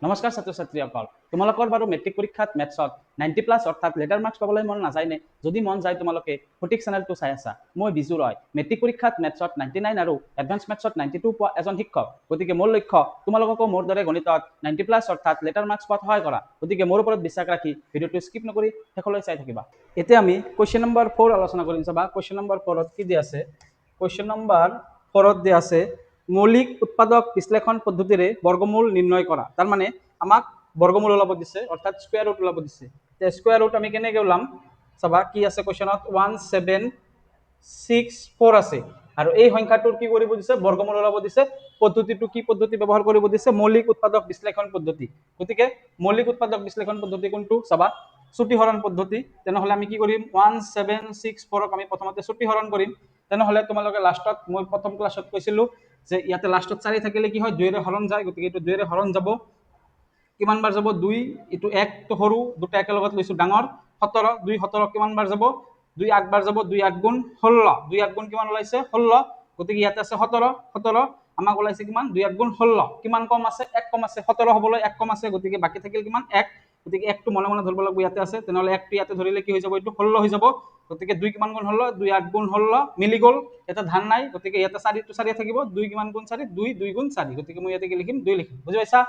নমস্কাৰ ছাত্ৰ ছাত্ৰীসকল, তোমালোকৰ বাৰু মেট্ৰিক পৰীক্ষাত মেথছত 90+ অৰ্থাৎ লেটাৰ মাৰ্কছ পাবলৈ মন নাযায়নে? যদি মন যায় তোমালোকে সঠিক চেনেলটো চাই আছা। মই বিজু ৰয়, মেট্ৰিক পৰীক্ষাত মেথছত 99 আৰু এডভান্স মেথছত 92 পোৱা এজন শিক্ষক। গতিকে মোৰ লক্ষ্য তোমালোককো মোৰ দৰে গণিতত 90+ অৰ্থাৎ লেটাৰ মাৰ্কছ পোৱাত সহায় কৰা। গতিকে মোৰ ওপৰত বিশ্বাস ৰাখি ভিডিঅ'টো স্কিপ নকৰি শেষলৈ চাই থাকিবা। এতিয়া আমি কুৱেশ্যন নম্বৰ 4 আলোচনা কৰিম। চাবা কুৱেশ্যন নম্বৰ 4ত কি দিয়া আছে? কুৱেশ্যন নম্বৰ 4ত দিয়া আছে মৌলিক উৎপাদক বিশ্লেষণ পদ্ধতিৰে বৰ্গমূল নিৰ্ণয় কৰা। তাৰ মানে আমাক বৰ্গমূল ওলাব দিছে, অৰ্থাৎ স্কয়াৰ ৰুট ওলাব দিছে। তে স্কয়াৰ ৰুট আমি কেনেকৈ ওলাম? চাবা কি আছে কুৱেশ্যনত 1764 আছে আৰু এই সংখ্যাটোৰ কি কৰিব দিছে? বৰ্গমূল ওলাব দিছে। পদ্ধতিটো কি পদ্ধতি ব্যৱহাৰ কৰিব দিছে? মৌলিক উৎপাদক বিশ্লেষণ পদ্ধতি। গতিকে মৌলিক উৎপাদক বিশ্লেষণ পদ্ধতি কোনটো? চাবা চুটিহৰণ পদ্ধতি। তেনেহলে আমি কি কৰিম? 1764ক আমি প্ৰথমতে চুটিহৰণ কৰিম। তেনেহলে তোমালোকে লাষ্টত মই প্ৰথম ক্লাছত কৈছিলো যে ইয়াতে লাষ্টত 4 থাকিলে কি হয়? 2 ৰে হৰণ যায়। গতিকে এইটো 2 ৰে হৰণ যাব। কিমান বাৰ যাব? 2। এইটো 1 তো সৰু, দুটা একেলগত লৈছো ডাঙৰ। 17 2 17 কিমান বাৰ যাব? 2 8 বাৰ যাব। 2 8 গুণ 16। 2 8 গুণ কিমান ওলাইছে? 16। গতিকে ইয়াতে আছে 17 17 আমাক ওলাইছে কিমান? 2 8 গুণ 16। কিমান কম আছে? 1 কম আছে। 17 হবলৈ 1 কম আছে। গতিকে বাকি থাকিল কিমান? 1। গতিকে 1 টো মনে মনে ধৰিব লাগিব, ইয়াতে আছে। তেনেহলে 1 টো ইয়াতে ধৰিলে কি হৈ যাব? এইটো 16 হৈ যাব। গতিকে 2 কিমান গুণ 16? 2 8 গুণ 16 মিলি গল। এটা ধান নাই। গতিকে ইয়াতে 4 টো 4 থাকিব। 2 কিমান গুণ 4? 2 2 গুণ 4। গতিকে মই ইয়াতে কি লিখিম? 2 লিখিম। বুজি পাইছা?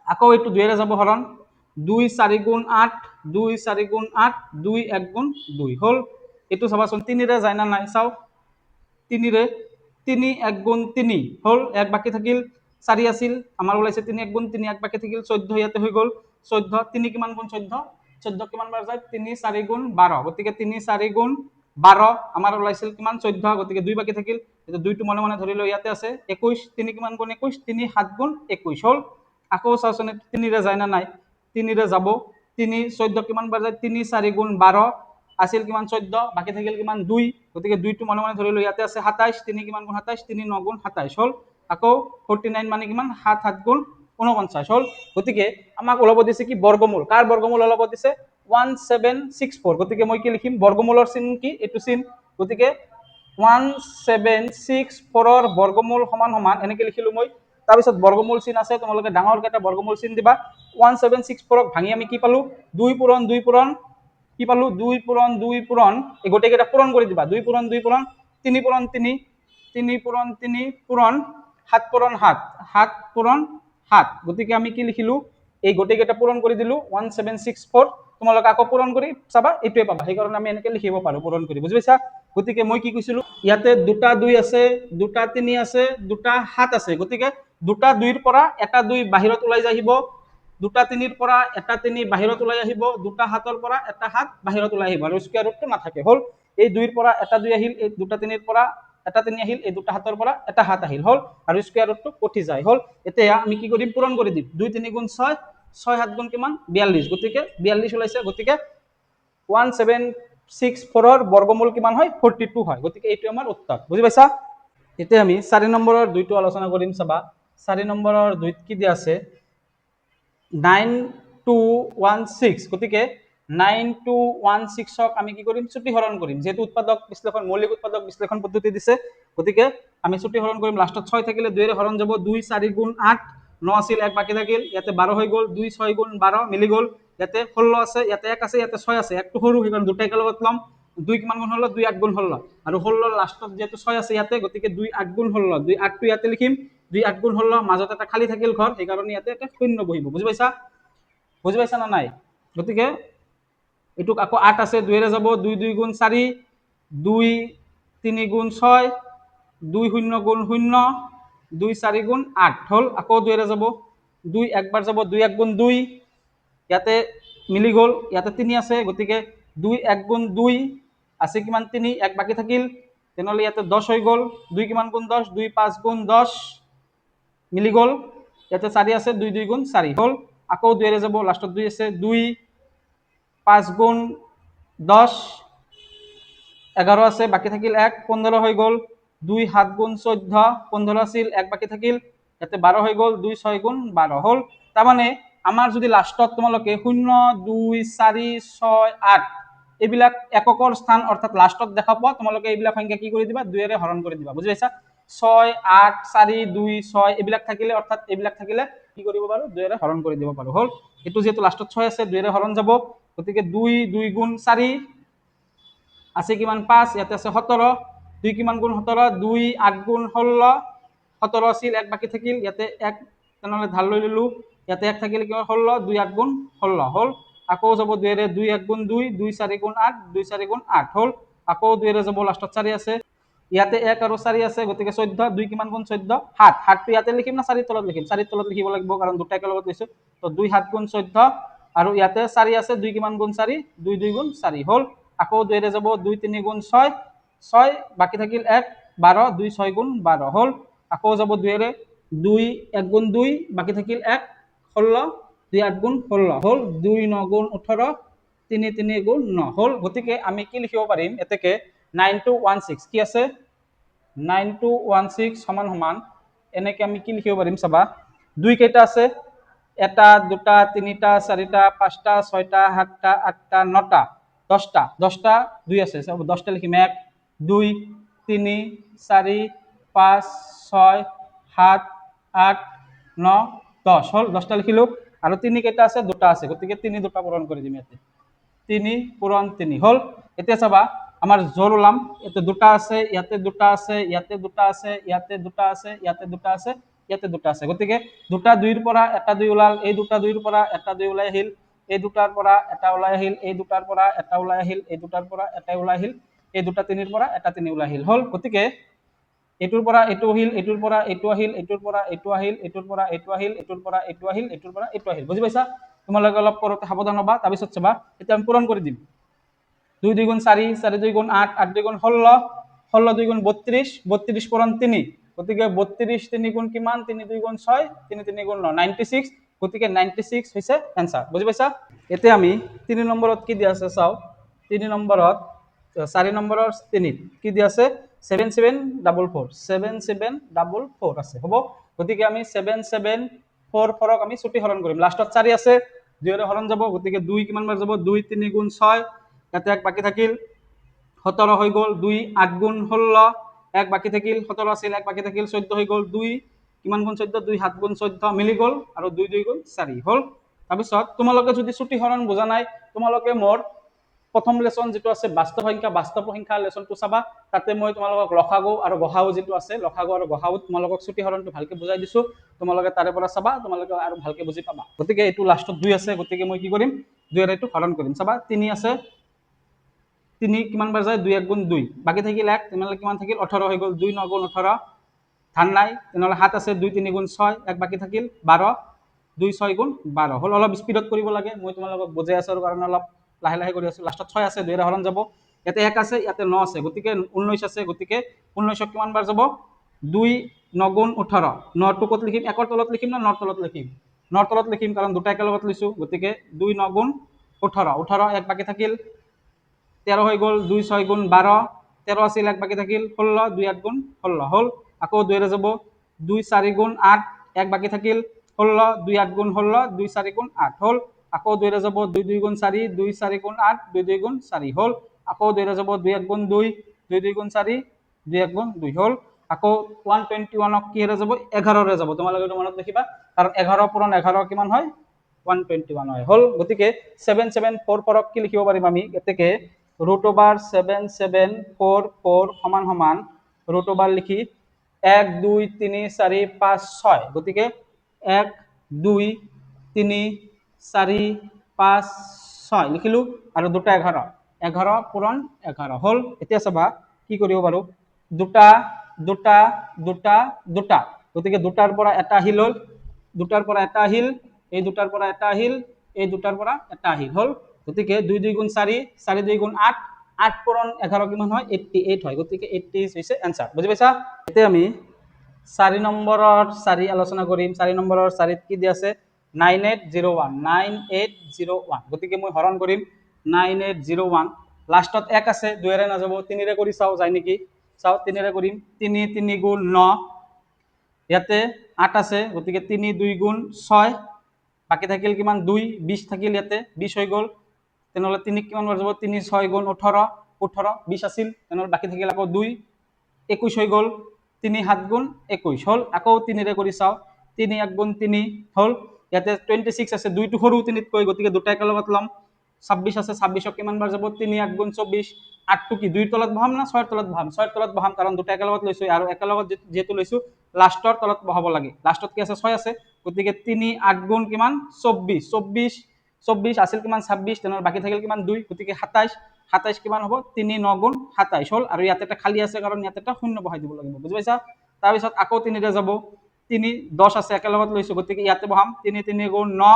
আকৌ এইটো 2 ৰে যাব হৰণ। 2 4 গুণ 8 2 4 গুণ 8 2 1 গুণ 2 হল। এইটো চাবাচোন 3 ৰে যায় না নাই? চাও 3 ৰে 3 1 গুণ 3 হল। 1 বাকি থাকিল 4 আছিল, আমাৰ ওলাইছে 3 1 গুণ 3 1 বাকি থাকিল 14 ইয়াতে হৈ গল 14। 3 কিমান গুণ 14? 14 কিমান বাৰ যায়? 3 4 গুণ 12। গতিকে 3 4 গুণ 12 আমাৰ ওলাইছিল কিমান? 14। গতিকে 2 বাকি থাকিল, এটা 2 টো মনে মনে ধৰিলো, ইয়াতে আছে 21। 3 কিমান গুণ 21? 3 7 গুণ 21 হল। আকৌ চাওচোন 3 ৰে যায় না নাই? 3 ৰে যাব। 3 14 কিমান বাৰ যায়? 3 4 গুণ 12 আছিল কিমান? 14। বাকি থাকিল কিমান? 2। গতিকে 2 টো মনে মনে ধৰিলো, ইয়াতে আছে 27। 3 কিমান গুণ 27? 3 9 গুণ 27 হল। আকৌ 49 মানে কিমান? 7 7 গুণ 49 হল। গতিকে আমাক ওলাব দিছে কি? বৰ্গমূল। কাৰ বৰ্গমূল ওলাব দিছে? 1764। গতিকে মই কি লিখিম? বৰ্গমূলৰ চিন কি? এইটো চিন। গতিকে 1764 ৰ বৰ্গমূল সমান সমান এনেকে লিখিলো মই। তাৰপিছত বৰ্গমূল চিন আছে, তোমালোকে ডাঙৰকৈ এটা বৰ্গমূল চিন দিবা। 1764ক ভাঙি আমি কি পালো? 2 পূৰণ 2 পূৰণ কি পালো? 2 পূৰণ 2 পূৰণ এই গোটেইকেইটা পূৰণ কৰি দিবা। 2 পূৰণ 2 পূৰণ 3 পূৰণ 3 3 পূৰণ 3 পূৰণ 7 পূৰণ 7 7 পূৰণ 7। গতিকে আমি কি লিখিলো? এই গোটেইকেইটা পূৰণ কৰি দিলো 1764। তোমালোকে আকৌ পূৰণ কৰি চাবা এইটোৱে পাবা। সেইকাৰণে আমি এনেকে লিখিব পাৰো পূৰণ কৰি। বুজি পাইছা? গতিকে মই কি কৈছিলো? ইয়াতে দুটা 2 আছে, দুটা 3 আছে, দুটা 7 আছে। গতিকে দুটা 2ৰ পৰা এটা 2 বাহিৰত ওলাই আহিব, দুটা 3ৰ পৰা এটা 3 বাহিৰত ওলাই আহিব, দুটা 7ৰ পৰা এটা 7 বাহিৰত ওলাই আহিব আৰু স্কয়াৰ ৰুটটো নাথাকে। হল এই 2ৰ পৰা এটা 2 আহিল, এই দুটা 3ৰ পৰা এটা 3 আহিল, এই দুটা 7ৰ পৰা এটা 7 আহিল। হল আৰু স্কয়াৰ ৰুটটো কটি যায়। হল এতিয়া আমি কি কৰিম? পূৰণ কৰি দিম। 2 3 গুণ 6 6 7 গুণ কিমান? 42। গতিকে 42 ওলাইছে। গতিকে 1764 ৰ বৰ্গমূল কিমান হয়? 42 হয়। গতিকে এইটো আমাৰ উত্তৰ। বুজি পাইছা? এতিয়া আমি 4 নম্বৰৰ 2টো আলোচনা কৰিম। চাবা 4 নম্বৰৰ 2ত কি দিয়া আছে? 9216। গতিকে 9216ক আমি কি কৰিম? চুটিহৰণ কৰিম। যেহেতু উৎপাদক বিশ্লেষণ মৌলিক উৎপাদক বিশ্লেষণ পদ্ধতি দিছে, গতিকে আমি চুটিহৰণ কৰিম। লাষ্টত 6 থাকিলে 2 ৰে হৰণ যাব। 2 4 গুণ 8 9 আছিল, 1 বাকি থাকিল, ইয়াতে 12 হৈ গল। 2 6 গুণ 12 মিলি গল। ইয়াতে 16 আছে, ইয়াতে 1 আছে, ইয়াতে 6 আছে। 1 টো সৰু, সেইকাৰণে দুটা একেলগত লম। 2 কিমান গুণ 16? 2 8 গুণ 16 আৰু 16 লাষ্টত যেহেতু 6 আছে ইয়াতে, গতিকে 2 8 গুণ 16 2 8 টো ইয়াতে লিখিম। 2 8 গুণ 16 মাজত এটা খালি থাকিল ঘৰ, সেইকাৰণে ইয়াতে এটা শূন্য বহিব। বুজি পাইছা? বুজি পাইছা না নাই? গতিকে এইটোক আকৌ 8 আছে, 2 ৰে যাব। 2 2 গুণ 4 2 3 গুণ 6 2 0 গুণ 0 2 4 গুণ 8 হল। আকৌ 2 ৰে যাব। 2 একবাৰ যাব। 2 1 গুণ 2 ইয়াতে মিলি গল। ইয়াতে 3 আছে, গতিকে 2 1 গুণ 2 আছে কিমান? 3 1 বাকি থাকিল, তেনেহলে ইয়াতে 10 হৈ গল। 2 কিমান গুণ 10? 2 5 গুণ 10 মিলি গল। ইয়াতে 4 আছে, 2 2 গুণ 4 হল। আকৌ 2 ৰে যাব। লাষ্টত 2 আছে। 2 5 গুণ 10 11 আছে, বাকি থাকিল 1 15 হৈ গল। 2 7 গুণ 14 15 আছিল, 1 বাকি থাকিল, ইয়াতে 12 হৈ গল। 2 6 গুণ 12 হল। তাৰমানে আমাৰ যদি লাষ্টত তোমালোকে 0 2 4 6 8 এইবিলাক এককৰ স্থান অৰ্থাৎ লাষ্টত দেখা পোৱা, তোমালোকে এইবিলাক সংখ্যা কি কৰি দিবা? 2 ৰে হৰণ কৰি দিবা। বুজি পাইছা? 6 8 4 2 6 এইবিলাক থাকিলে, অৰ্থাৎ এইবিলাক থাকিলে কি কৰিব পাৰো 2ৰে হৰণ কৰি দিব পাৰো হল এটো যেটো লাষ্টত 6 আছে 2ৰে হৰণ যাব গতিকে 2 2 গুণ 4 আছে কিমান 5 ইয়াতে আছে 17 2 কিমান গুণ 17 2 8 গুণ 16 17 আছিল এক বাকি থাকিল ইয়াতে এক তেনেহলে ধাৰ লৈ ললো ইয়াতে এক থাকিল কিমান 16 2 8 গুণ 16 হল আকৌ যাব 2ৰে 2 1 গুণ 2 2 4 গুণ 8 2 4 গুণ 8 হল আকৌ 2ৰে যাব লাষ্টত 4 আছে ইয়াতে 1 আৰু 4 আছে গতিকে 14 2 কিমান গুণ 14 7 7 টো ইয়াতে লিখিম না 4 তলত লিখিম 4 তলত লিখিব লাগিব কাৰণ দুটা একেলগত লৈছো তো 2 7 গুণ 14 আৰু ইয়াতে 4 আছে 2 কিমান গুণ 4 2 2 গুণ 4 হল আকৌ 2ৰে যাব 2 3 গুণ 6 6 বাকি থাকিল 1 12 2 6 গুণ 12 হল আকৌ যাব 2ৰে 2 1 গুণ 2 বাকি থাকিল 1 16 2 8 গুণ 16 হল 2 9 গুণ 18 3 3 গুণ 9 হল গতিকে আমি কি লিখিব পাৰিম এতেকে 9216 কি আছে 9216 সমান সমান এনেকে আমি কি লিখিব পাৰিম চাবা দুই কেইটা আছে এটা দুটা তিনিটা চাৰিটা পাঁচটা ছয়টা সাতটা আঠটা নটা 10টা 10টা দুই আছে 10টা লিখিম 1 2 3 4 5 6 7 8 9 10 হল 10টা লিখিলো আৰু তিনি কেইটা আছে দুটা আছে গতিকে তিনি দুটা পূৰণ কৰি দিম ইয়াতে 3 পূৰণ 3 হল এতিয়া চাবা আমার জোর ওলাম এতে দুটা আছে ইয়াতে দুটা আছে ইয়াতে দুটা আছে ইয়াতে দুটা আছে ইয়াতে দুটা আছে ইয়াতে দুটা আছে গতিকে দুটা দুইৰ পৰা এটা দুই ওলাল এই দুটা দুইৰ পৰা এটা দুই ওলাই আহিল এই দুটাৰ পৰা এটা ওলাই আহিল এই দুটাৰ পৰা এটা ওলাই আহিল এই দুটাৰ পৰা এটা ওলাই আহিল এই দুটা তিনিৰ পৰা এটা তিনি ওলাই আহিল হল গতিকে এটুৰ পৰা এটু আহিল এটুৰ পৰা এটু আহিল এটুৰ পৰা এটু আহিল এটুৰ পৰা এটু আহিল এটুৰ পৰা এটু আহিল এটুৰ পৰা এটু আহিল বুজি পাইছা তোমালোকে অলপ কৰোতে সাৱধান হবা তাৰ পিছত চাবা এটা আমি পূৰণ কৰি দিম 2 2 গুণ 4 4 2 গুণ 8 8 2 গুণ 16 16 2 গুণ 32 32 পূৰণ 3 গতিকে 32 3 গুণ কিমান 3 2 গুণ 6 3 3 গুণ 9 96 গতিকে 96 হৈছে आंसर বুজি পাইছা এতে আমি 3 নম্বৰত কি দিয়া আছে চাও 3 নম্বৰত 4 নম্বৰৰ 3 কি দিয়া আছে 7744 7744 আছে হ'ব গতিকে আমি 7744ক আমি ছুটি হৰণ কৰিম লাষ্টত 4 আছে 2 ৰে হৰণ যাব গতিকে 2 কিমান বাৰ যাব 2 3 গুণ 6 ইয়াতে এক বাকি থাকিল 17 হৈ গল 2 8 গুণ 16 এক বাকি থাকিল 17 আছিল এক বাকি থাকিল 14 হৈ গল 2 কিমান গুণ 14 2 7 গুণ 14 মিলি গল আৰু 2 2 গুণ 4 হল তাৰ পিছত তোমালোকে যদি ছুটি হৰণ বুজা নাই তোমালোকে মোৰ প্ৰথম লেসন যেটো আছে বাস্তৱ সংখ্যা লেসনটো চাবা তাতে মই তোমালোকক লখাগু আৰু গহাউ যেটো আছে লখাগু আৰু গহাউ তোমালোকক ছুটি হৰণটো ভালকে বুজাই দিছো তোমালোকে তাৰে পৰা চাবা তোমালোকে আৰু ভালকে বুজি পাবা গতিকে এটো লাষ্টত 2 আছে গতিকে মই কি কৰিম 2 এৰ এটো হৰণ কৰিম চাবা 3 আছে 3 কিমান বাৰ যায় 2 1 গুণ 2 বাকি থাকিল 1 তেনেহলে কিমান থাকিল 18 হৈ গল 2 9 গুণ 18 ধান নাই তেনেহলে 7 আছে 2 3 গুণ 6 এক বাকি থাকিল 12 2 6 গুণ 12 হল অলপ স্পিডত কৰিব লাগে মই তোমালোকক বুজাই আছৰ কাৰণে অলপ লাহে লাহে কৰি আছো লাষ্টত 6 আছে 2 এৰ হৰণ যাব ইয়াতে 1 আছে ইয়াতে 9 আছে গতিকে 19 আছে গতিকে 19 কিমান বাৰ যাব 2 9 গুণ 18 9 টো কত লিখিম 1 ৰ তলত লিখিম না 9 ৰ তলত লিখিম 9 ৰ তলত লিখিম কাৰণ দুটা একেলগত লৈছো গতিকে 2 9 গুণ 18 18 এক বাকি থাকিল 13 হৈ গল 2 6 গুণ 12 13 আছিল এক বাকি থাকিল 16 2 8 গুণ 16 হল আকৌ 2 এর যাব 2 4 গুণ 8 এক বাকি থাকিল 16 2 8 গুণ 16 2 4 গুণ 8 হল আকৌ 2 এর যাব 2 2 গুণ 4 2 4 গুণ 8 2 2 গুণ 4 হল আকৌ 2 এর যাব 2 1 গুণ 2 2 2 গুণ 4 2 1 গুণ 2 হল আকৌ 121 ক কি এর যাব 11 ৰে যাব তোমালোকে মনত ৰাখিবা কাৰণ 11 পূৰণ 11 কিমান হয় 121 হয় হল গতিকে 7744 ক কি লিখিব পাৰিম আমি এতেকে √77744 সমান সমান √, লিখি 1 2 3 4 5 6 গতিকে 1 2 3 4 5 6 লিখিলো আৰু দুটা 11 11 পূৰণ 11 হল এতিয়া চাবা কি কৰিব পাৰো দুটা দুটা দুটা দুটা গতিকে দুটাৰ পৰা এটা আহিল হল দুটাৰ পৰা এটা আহিল এই দুটাৰ পৰা এটা আহিল এই দুটাৰ পৰা এটা আহিল হল গতিকে 2 2 গুণ 4 4 2 গুণ 8 8 পূৰণ 11 কিমান হয় 88 হয় গতিকে 88 হৈছে आंसर বুজি পাইছা এতিয়া আমি 4 নম্বৰৰ 4 আলোচনা কৰিম 4 নম্বৰৰ 4 কি দি আছে 9801 9801 গতিকে মই হৰণ কৰিম 9801 লাষ্টত 1 আছে 2 এৰে না যাব 3 ৰে কৰি চাও যায় নেকি চাও 3 ৰে কৰিম 3 3 গুণ 9 ইয়াতে 8 আছে গতিকে 3 2 গুণ 6 বাকি থাকিল কিমান 2 20 থাকিল ইয়াতে 20 হৈ গল তেনেহলে 3 কিমান বাৰ যাব 3 6 গুণ 18 18 20 আছিল তেনেহলে বাকি থাকিল আকৌ 2 21 হৈ গল 3 7 গুণ 21 হল আকৌ 3 ৰে কৰি চাও 3 1 গুণ 3 হল ইয়াতে 26 আছে দুইটো সৰু তিনিতকৈ গতিকে দুটা একেলগত লম 26 আছে 26ক কিমান বাৰ যাব 3 1 গুণ 24 8 টো কি দুইৰ তলত বহাম না 6ৰ তলত বহাম 6ৰ তলত বহাম কাৰণ দুটা একেলগত লৈছো আৰু একেলগত যেহেতু লৈছো লাষ্টৰ তলত বহাব লাগে লাষ্টত কি আছে 6 আছে গতিকে 3 8 গুণ কিমান 24 24 24 আছিল কিমান 26 তেনৰ বাকি থাকিল কিমান 2 গতিকে 27 27 কিমান হ'ব 3 9 গুণ 27 হল আৰু ইয়াতে এটা খালি আছে কাৰণ ইয়াতে এটা শূন্য বহাই দিব লাগিব বুজি পাইছা তাৰ পিছত আকৌ 3 ৰে যাব 3 10 আছে একেলগত লৈছো গতিকে ইয়াতে বহাম 3 3 গুণ 9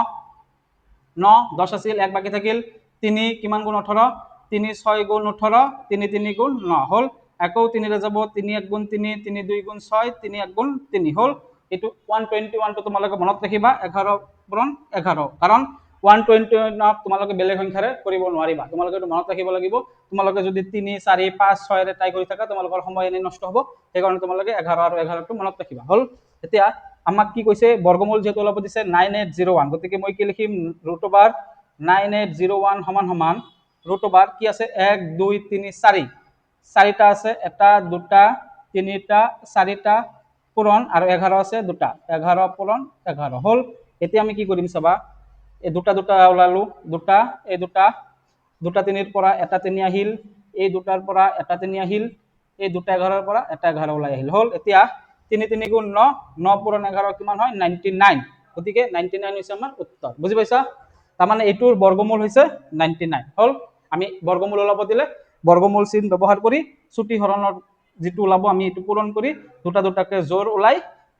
9 10 আছিল এক বাকি থাকিল 3 কিমান গুণ 18 3 6 গুণ 18 3 3 গুণ 9 হল আকৌ 3 ৰে যাব 3 1 গুণ 3 3 2 গুণ 6 3 1 গুণ 3 হল এটো 121 টো তোমালোকে মনত ৰাখিবা 11 পূৰণ 11 কাৰণ 121 তোমালোকে বেলেগ সংখ্যাৰে কৰিব নোৱাৰিবা তোমালোকে এটো মনত ৰাখিব লাগিব তোমালোকে যদি 3 4 5 6 ৰে ট্ৰাই কৰি থাকা তোমালোকৰ সময় এনে নষ্ট হ'ব সেই কাৰণে তোমালোকে 11 আৰু 11 টো মনত ৰাখিবা হল এতিয়া আমাক কি কৈছে বৰ্গমূল যেটো ওলাব দিছে 9801 গতিকে মই কি লিখিম √9801 সমান সমান √ কি আছে 1 2 3 4 চাৰিটা আছে এটা দুটা তিনিটা চাৰিটা পূৰণ আৰু 11 আছে দুটা 11 পূৰণ 11 হল এতিয়া আমি কি কৰিম চাবা এই দুটা দুটা ওলালো দুটা এই দুটা দুটা তিনিৰ পৰা এটা তিনি আহিল এই দুটাৰ পৰা এটা তিনি আহিল এই দুটা 11ৰ পৰা এটা 11 ওলাই আহিল হল এতিয়া 3 3 গুণ 9 9 পূৰণ 11 কিমান হয় 99 গতিকে 99 হৈছে আমাৰ উত্তৰ বুজি পাইছা তাৰ মানে এটোৰ বৰ্গমূল হৈছে 99 হল আমি বৰ্গমূল ওলাব দিলে বৰ্গমূল চিন ব্যৱহাৰ কৰি ছুটি হৰণৰ যেটো ওলাব আমি এটো পূৰণ কৰি দুটা দুটাকে জোৰ ওলাই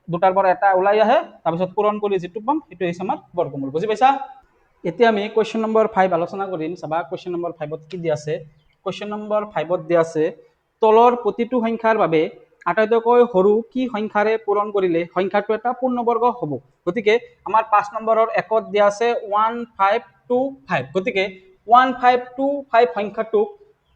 দুটাৰ পৰা এটা ওলাই আহে তাৰ পিছত পূৰণ কৰি যেটো পাম এটো হৈছে আমাৰ বৰ্গমূল বুজি পাইছা এতিয়া আমি কোৱেশ্চন নম্বৰ 5 আলোচনা কৰিম চাবা কোৱেশ্চন নম্বৰ 5 ত কি দি আছে কোৱেশ্চন নম্বৰ 5 ত দি আছে তলৰ প্ৰতিটো সংখ্যাৰ বাবে আটাইতকৈ সৰু কি সংখ্যাৰে পূৰণ কৰিলে সংখ্যাটো এটা পূৰ্ণবৰ্গ হ'ব গতিকে আমাৰ 5 নম্বৰৰ একত দিয়া আছে 1525 গতিকে 1525 সংখ্যাটো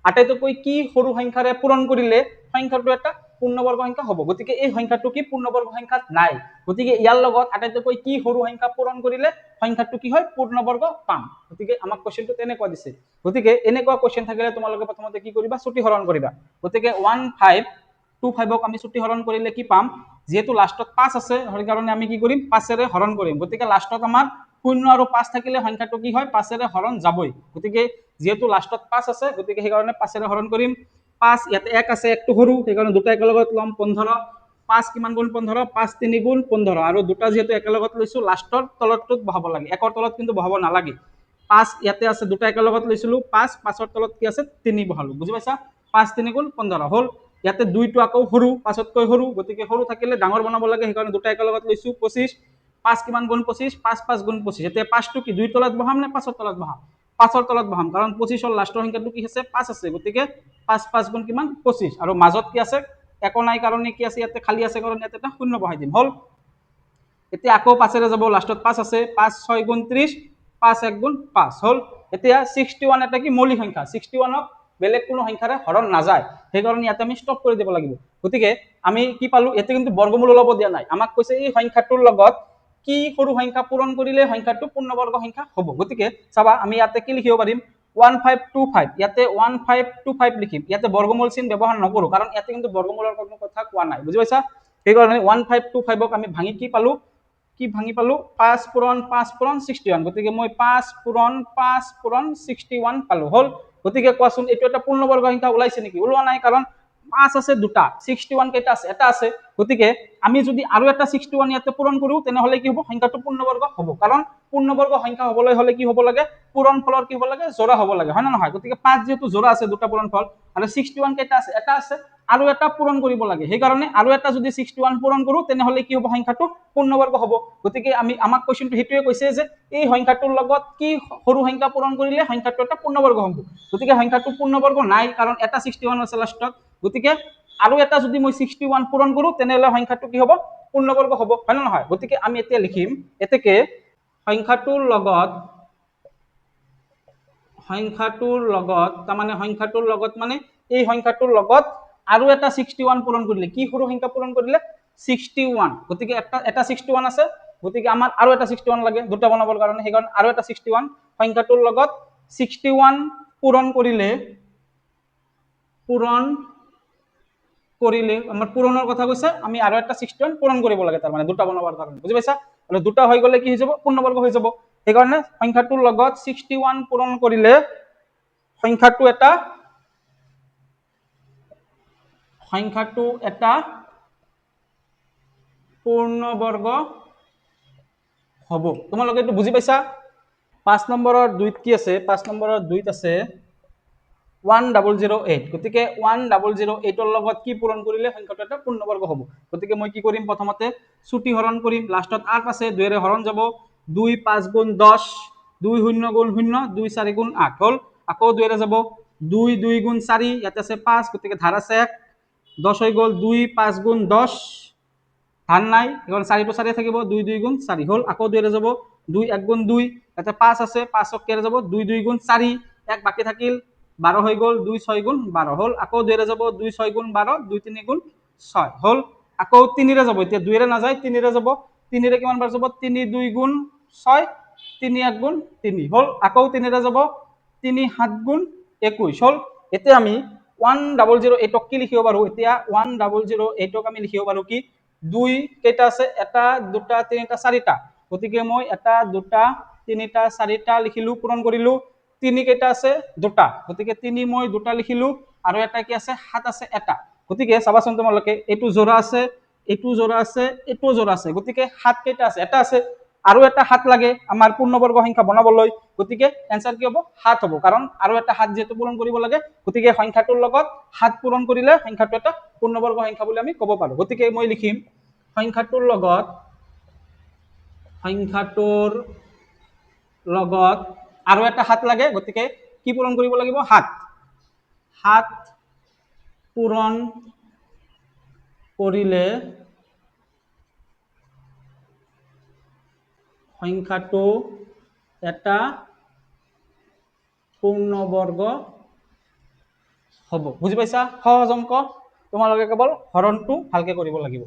আটাইতকৈ কি সৰু সংখ্যাৰে পূৰণ কৰিলে সংখ্যাটো এটা পূৰ্ণবৰ্গ সংখ্যা হ'ব গতিকে এই সংখ্যাটো কি পূৰ্ণবৰ্গ সংখ্যাত নাই গতিকে ইয়াৰ লগত আটাইতকৈ কি সৰু সংখ্যা পূৰণ কৰিলে সংখ্যাটো কি হয় পূৰ্ণবৰ্গ পাম গতিকে আমাক কোৱেশ্চনটো তেনেকুৱা দিছে গতিকে এনেকুৱা কোৱেশ্চন থাকিলে তোমালোকে প্ৰথমতে কি কৰিবা ছুটি হৰণ কৰিবা গতিকে 1525ক আমি ছুটি হৰণ কৰিলে কি পাম যেহেতু লাষ্টত 5 আছে সেই কাৰণে আমি কি কৰিম 5 ৰে হৰণ কৰিম গতিকে লাষ্টত আমাৰ 0 আৰু 5 থাকিলে সংখ্যাটো কি হয় 5 ৰে হৰণ যাবই গতিকে যেহেতু লাষ্টত 5 আছে গতিকে সেই কাৰণে 5 ৰে হৰণ কৰিম 5 ইয়াতে 1 আছে একটো সৰু সেই কাৰণে দুটা একেলগত লম 15 5 কিমান গুণ 15 5 3 গুণ 15 আৰু দুটা যেহেতু একেলগত লৈছো লাষ্টৰ তলতটোত বহাব লাগে একৰ তলত কিন্তু বহাব নালাগে 5 ইয়াতে আছে দুটা একেলগত লৈছিলো 5 5ৰ তলত কি আছে 3 বহালো বুজি পাইছা 5 3 গুণ 15 হল ইয়াতে 2 টো আকৌ সৰু 5তকৈ সৰু গতিকে সৰু থাকিলে ডাঙৰ বনাব লাগে সেই কাৰণে দুটা একেলগত লৈছো 25 5 কিমান গুণ 25 5 5 গুণ 25 এতিয়া 5 টো কি 2 তলত বহাম নে 5ৰ তলত বহাম 5ৰ তলত বহাম কাৰণ 25ৰ লাষ্টৰ সংখ্যাটো কি আছে 5 আছে গতিকে 5 5 গুণ কিমান 25 আৰু মাজত কি আছে একো নাই কাৰণে কি আছে ইয়াতে খালি আছে কাৰণ ইয়াতে এটা শূন্য বহাই দিম হল এতিয়া আকৌ 5 ৰে যাব লাষ্টত 5 আছে 5 6 গুণ 30 5 1 গুণ 5 হল এতিয়া 61 এটা কি মৌলিক সংখ্যা 61ক বেলেগ কোনো সংখ্যাৰে হৰণ নাযায় সেই কাৰণে ইয়াতে আমি স্টপ কৰি দিব লাগিব গতিকে আমি কি পালো ইয়াতে কিন্তু বৰ্গমূল ওলাব দিয়া নাই আমাক কৈছে এই সংখ্যাটোৰ লগত কি সৰু সংখ্যা পূৰণ কৰিলে সংখ্যাটো পূৰ্ণবৰ্গ সংখ্যা হ'ব গতিকে চাবা আমি ইয়াতে কি লিখিব পাৰিম 1525 ইয়াতে 1525 লিখিম ইয়াতে বৰ্গমূল চিন ব্যৱহাৰ নকৰো কাৰণ ইয়াতে কিন্তু বৰ্গমূলৰ কোনো কথা কোৱা নাই বুজি পাইছা সেই কাৰণে 1525ক আমি ভাঙি কি পালো 5 পূৰণ 61 গতিকে মই 5 পূৰণ 61 পালো হল গতিকে কোৱাচোন এইটো এটা পূৰ্ণবৰ্গ সংখ্যা ওলাইছে নেকি ওলোৱা নাই কাৰণ 5 আছে দুটা 61 কেইটা আছে এটা আছে গতিকে আমি যদি আৰু এটা 61 ইয়াতে পূৰণ কৰো তেনেহলে কি হ'ব সংখ্যাটো পূৰ্ণবৰ্গ হ'ব কাৰণ পূৰ্ণবৰ্গ সংখ্যা হ'বলৈ হলে কি হ'ব লাগে পূৰণ ফলৰ কি হ'ব লাগে জোৰা হ'ব লাগে হয় না নহয় গতিকে 5 যেহেতু জোৰা আছে দুটা পূৰণ ফল আৰু 61 কেইটা আছে এটা আছে আৰু এটা পূৰণ কৰিব লাগে সেই কাৰণে আৰু এটা যদি 61 পূৰণ কৰো তেনেহলে কি হ'ব সংখ্যাটো পূৰ্ণবৰ্গ হ'ব গতিকে আমাক কোৱেশ্চনটো হেতুৱে কৈছে যে এই সংখ্যাটোৰ লগত কি সৰু সংখ্যা পূৰণ কৰিলে সংখ্যাটো এটা পূৰ্ণবৰ্গ হ'ব গতিকে সংখ্যাটো পূৰ্ণবৰ্গ নাই কাৰণ এটা 61 আছে লাষ্টত গতিকে আৰু এটা যদি মই 61 পূৰণ কৰো তেনেহলে সংখ্যাটো কি হ'ব পূৰ্ণবৰ্গ হ'ব হয় না নহয় গতিকে আমি এতিয়া লিখিম এতেকে সংখ্যাটোৰ লগত মানে এই সংখ্যাটোৰ লগত আৰু এটা 61 পূৰণ কৰিলে কি সৰু সংখ্যা পূৰণ কৰিলে 61 গতিকে এটা 61 আছে গতিকে আমাৰ আৰু এটা 61 লাগে দুটা বনাবৰ কাৰণে সেই কাৰণ আৰু এটা 61 সংখ্যাটোৰ লগত 61 পূৰণ কৰিলে আমাৰ পূৰণৰ কথা কৈছে, আমি আৰু এটা 61 পূৰণ কৰিব লাগে, তাৰ মানে দুটা বনাবৰ কাৰণে, বুজি পাইছা? আৰু দুটা হৈ গ'লে কি হৈ যাব, পূৰ্ণবৰ্গ হৈ যাব। সেইকাৰণে সংখ্যাটোৰ লগত 61 পূৰণ কৰিলে সংখ্যাটো এটা পূৰ্ণবৰ্গ হ'ব। তোমালোকে এইটো বুজি পাইছা? 5 নম্বৰৰ 2ত কি আছে? 5 নম্বৰৰ 2ত আছে 1008। গতিকে 1008ৰ লগত কি পূৰণ কৰিলে সংখ্যাটো এটা পূৰ্ণবৰ্গ হ'ব? গতিকে মই কি কৰিম, প্ৰথমতে চুটি হৰণ কৰিম, লাষ্টত 8 আছে, 2 ৰে হৰণ যাব, 2 5 গুণ 10, 2 0 গুণ 0, 2 4 গুণ 8 হ'ল। আকৌ 2 ৰে যাব, 2 2 গুণ 4, ইয়াতে আছে 5, গতিকে ধাৰ আছে 1, 10 হৈ গ'ল, 2 5 গুণ 10, ধাৰ নাই, এখন 4 টো 4 থাকিব, 2 2 গুণ 4 হ'ল। আকৌ 2 ৰে যাব, 2 1 গুণ 2, ইয়াতে 5 আছে, 5 ক কেৰে যাব, 2 2 গুণ 4, 1 বাকি থাকিল, 12 হৈ গ'ল, 2 6 গুণ 12 হ'ল। আকৌ 2 ৰে যাব, 2 6 গুণ 12, 2 3 গুণ 6 হ'ল। আকৌ 3 ৰে যাব, এতিয়া 2 ৰে নাযায়, 3 ৰে যাব, 3 ৰে কিমান বাৰ যাব, 3 2 গুণ 6, 3 1 গুণ 3 হ'ল। আকৌ 3 ৰে যাব, 3 7 গুণ 21 হ'ল। এতিয়া আমি 1008ক কি লিখিব পাৰো? এতিয়া 1008ক আমি লিখিব পাৰো কি, 2 কেইটা আছে, 1 2 3 4টা, গতিকে মই 1 2 3 4টা লিখিলো, পূৰণ কৰিলো। 3 কেইটা আছে, 2টা, গতিকে 3 মই 2টা লিখিলো, আৰু এটা কি আছে, 7 আছে এটা। গতিকে চাবাচোন তোমালোকে, এইটো জোৰা আছে, এইটো জোৰা আছে, এইটো জোৰা আছে, গতিকে 7 কেইটা আছে, এটা আছে, আৰু এটা 7 লাগে আমাৰ পূৰ্ণবৰ্গ সংখ্যা বনাবলৈ, গতিকে এনসাৰ কি হ'ব, 7 হ'ব, কাৰণ আৰু এটা 7 যেহেতু পূৰণ কৰিব লাগে, গতিকে সংখ্যাটোৰ লগত 7 পূৰণ কৰিলে সংখ্যাটো এটা পূৰ্ণবৰ্গ সংখ্যা বুলি আমি ক'ব পাৰো। গতিকে মই লিখিম সংখ্যাটোৰ লগত আৰু এটা 7 লাগে, গতিকে কি পূৰণ কৰিব লাগিব, 7 পূৰণ কৰিলে সংখ্যাটো এটা পূৰ্ণবৰ্গ হ'ব। বুজি পাইছা? সহজ অংক, তোমালোকে কেৱল হৰণটো ভালকে কৰিব লাগিব।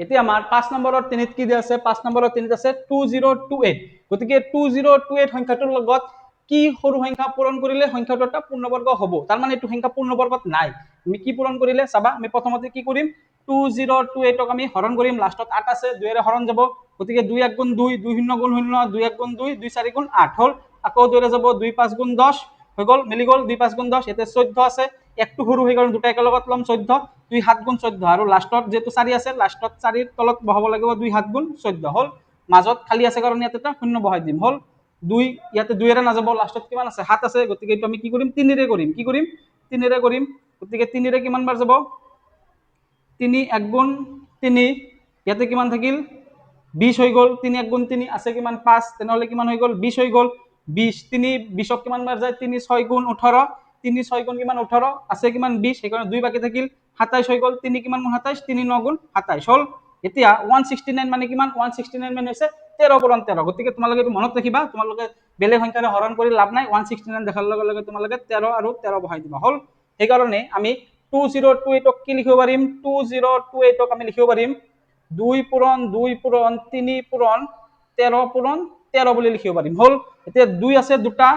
এতিয়া আমাৰ 5 নম্বৰৰ 3ত কি দিয়া আছে? 5 নম্বৰৰ 3ত আছে 2028। গতিকে 2028 সংখ্যাটোৰ লগত কি সৰু সংখ্যা পূৰণ কৰিলে সংখ্যাটো এটা পূৰ্ণবৰ্গ হ'ব? তাৰ মানে এইটো সংখ্যা পূৰ্ণবৰ্গত নাই। আমি কি পূৰণ কৰিলে চাবা, আমি প্ৰথমতে কি কৰিম, 2028ক আমি হৰণ কৰিম, লাষ্টত 8 আছে, 2 ৰে হৰণ যাব, গতিকে 2 1 গুণ 2, 2 0 গুণ 0, 2 1 গুণ 2, 2 4 গুণ 8 হ'ল। আকৌ 2 ৰে যাব, 2 5 গুণ 10 হৈ গ'ল, মিলি গ'ল, 2 5 গুণ 10, ইয়াতে 14 আছে, একটো সৰু হৈ গ'ল, দুটা একেলগত ল'ম 14, 2 7 গুণ 14, আৰু লাষ্টত যেহেতু 4 আছে, লাষ্টত 4ৰ তলত বহাব লাগিব 2 7 গুণ 14 হ'ল। মাজত খালি আছে কাৰণে ইয়াতে এটা শূন্য বহাই দিম, হ'ল 2, ইয়াতে 2 ৰে নাযাব, লাষ্টত কিমান আছে, 7 আছে, গতিকে এইটো আমি কি কৰিম, 3 ৰে কৰিম, কি কৰিম, 3 ৰে কৰিম, গতিকে 3 ৰে কিমান বাৰ যাব, 3 1 গুণ 3, ইয়াতে কিমান থাকিল, 20 হৈ গ'ল, 3 1 গুণ 3 আছে কিমান, 5, তেনেহ'লে কিমান হৈ গ'ল, 20 হৈ গ'ল, 20, 3 20ক কিমান বাৰ যায়, 3 6 গুণ 18, 3 6 গুণ কিমান 18, আছে কিমান 20, সেইকাৰণে 2 বাকি থাকিল, 27 হৈ গ'ল, 3 কিমান গুণ 27, 3 9 গুণ 27 হ'ল। এতিয়া 169 মানে কিমান, 169 মানে হৈছে 13 পূৰণ 13, গতিকে তোমালোকে এইটো মনত ৰাখিবা, তোমালোকে বেলেগ সংখ্যাৰে হৰণ কৰি লাভ নাই, 169 দেখাৰ লগে লগে তোমালোকে 13 আৰু 13 বহাই দিবা, হ'ল। সেইকাৰণে আমি 2028ক কি লিখিব পাৰিম, 2028ক আমি লিখিব পাৰিম 2 পূৰণ 2 পূৰণ 3 পূৰণ 13 পূৰণ 13 বুলি লিখিব পাৰিম, হ'ল। এতিয়া 2 আছে 2টা,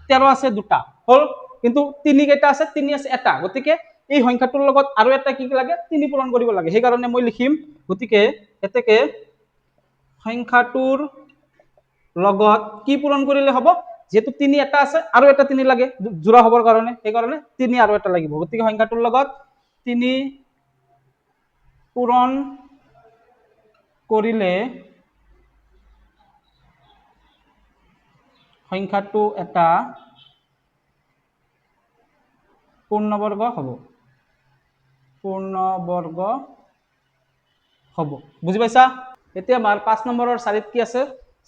13 আছে 2টা, হ'ল। কিন্তু 3 কেইটা আছে, 3 আছে এটা, গতিকে এই সংখ্যাটোৰ লগত আৰু এটা কি লাগে, 3 পূৰণ কৰিব লাগে, সেইকাৰণে মই লিখিম, গতিকে এতেকে সংখ্যাটোৰ লগত কি পূৰণ কৰিলে হ'ব, যেহেতু 3 এটা আছে আৰু এটা 3 লাগে জোৰা হবৰ কাৰণে, সেইকাৰণে 3 আৰু এটা লাগিব, গতিকে সংখ্যাটোৰ লগত 3 পূৰণ কৰিলে সংখ্যাটো এটা পূৰ্ণবৰ্গ হ'ব, পূৰ্ণবৰ্গ হ'ব, বুজি পাইছা? এতিয়া আমাৰ 5 নম্বৰৰ 4ত কি আছে,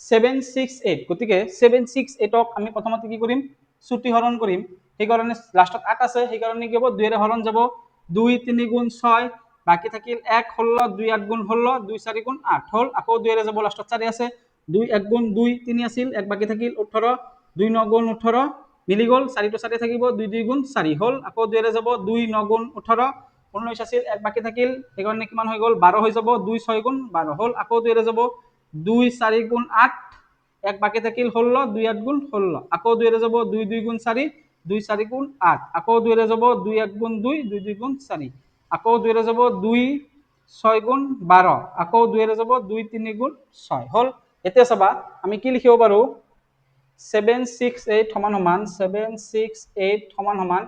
768, গতিকে 768ক আমি প্ৰথমতে কি কৰিম, চুটি হৰণ কৰিম, সেইকাৰণে লাষ্টত 8 আছে, সেইকাৰণে কি হ'ব, 2 ৰে হৰণ যাব, 2 3 গুণ 6, বাকি থাকিল 1 16, 2 8 গুণ 16, 2 4 গুণ 8 হ'ল। আকৌ 2 ৰে যাব, লাষ্টত 4 আছে, 2 1 গুণ 2, 3 আছিল, 1 বাকি থাকিল 18, 2 9 গুণ 18, মিলি গ'ল, 4 টো 4 থাকিব, 2 2 গুণ 4 হ'ল। আকৌ 2 ৰে যাব, 2 9 গুণ 18, 19 আছিল, 1 বাকি থাকিল, সেইকাৰণে কিমান হৈ গ'ল, 12 হৈ যাব, 2 6 গুণ 12 হ'ল। আকৌ 2 ৰে যাব, 2 4 গুণ 8, 1 বাকি থাকিল 16, 2 8 গুণ 16, আকৌ 2 ৰে যাব, 2 2 গুণ 4, 2 4 গুণ 8, আকৌ 2 ৰে যাব, 2 1 গুণ 2, 2 2 গুণ 4, আকৌ 2 ৰে যাব 2 6 গুণ 12 আকৌ 2 ৰে যাব 2 3 গুণ 6 হল এতিয়া চাবা আমি কি লিখিব পাৰো 768 সমান সমান 768 সমান সমান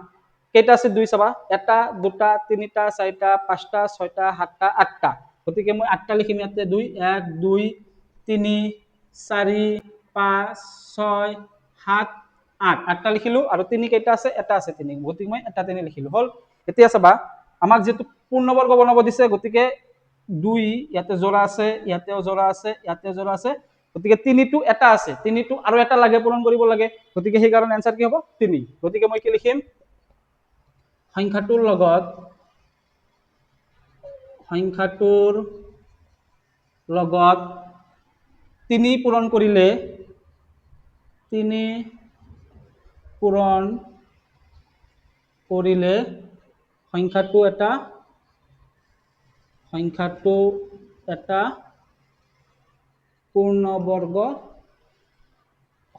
কেইটা আছে 2 চাবা এটা দুটা তিনিটা চাৰিটা পাঁচটা ছয়টা সাতটা আঠটা গতিকে মই আঠটা লিখিম ইয়াতে 2 1 2 3 4 5 6 7 8 আঠটা লিখিলো আৰু 3 কেইটা আছে এটা আছে 3 গতিকে মই এটা 3 লিখিলো হল এতিয়া চাবা আমাক যেটো পূৰ্ণবৰ্গ বনাব দিছে গতিকে 2 ইয়াতে জোড়া আছে ইয়াতেও জোড়া আছে ইয়াতেও জোড়া আছে গতিকে 3 টো এটা আছে 3 টো আৰু এটা লাগে পূৰণ কৰিব লাগে গতিকে সেই কাৰণে आंसर কি হ'ব 3 গতিকে মই কি লিখিম সংখ্যাটোৰ লগত 3 পূৰণ কৰিলে 3 পূৰণ কৰিলে সংখ্যাটো এটা পূৰ্ণবৰ্গ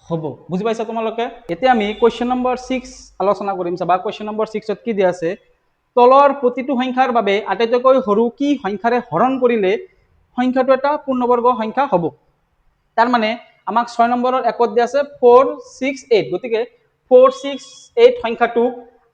হ'ব বুজি পাইছা তোমালোকে এতিয়া আমি কোৱেশ্চন নম্বৰ 6 আলোচনা কৰিম চাবা কোৱেশ্চন নম্বৰ 6 ত কি দিয়া আছে তলৰ প্ৰতিটো সংখ্যাৰ বাবে আটাইতকৈ সৰু কি সংখ্যাৰে হৰণ কৰিলে সংখ্যাটো এটা পূৰ্ণবৰ্গ সংখ্যা হ'ব তাৰ মানে আমাক 6 নম্বৰৰ একত দিয়া আছে 468 গতিকে 468 সংখ্যাটো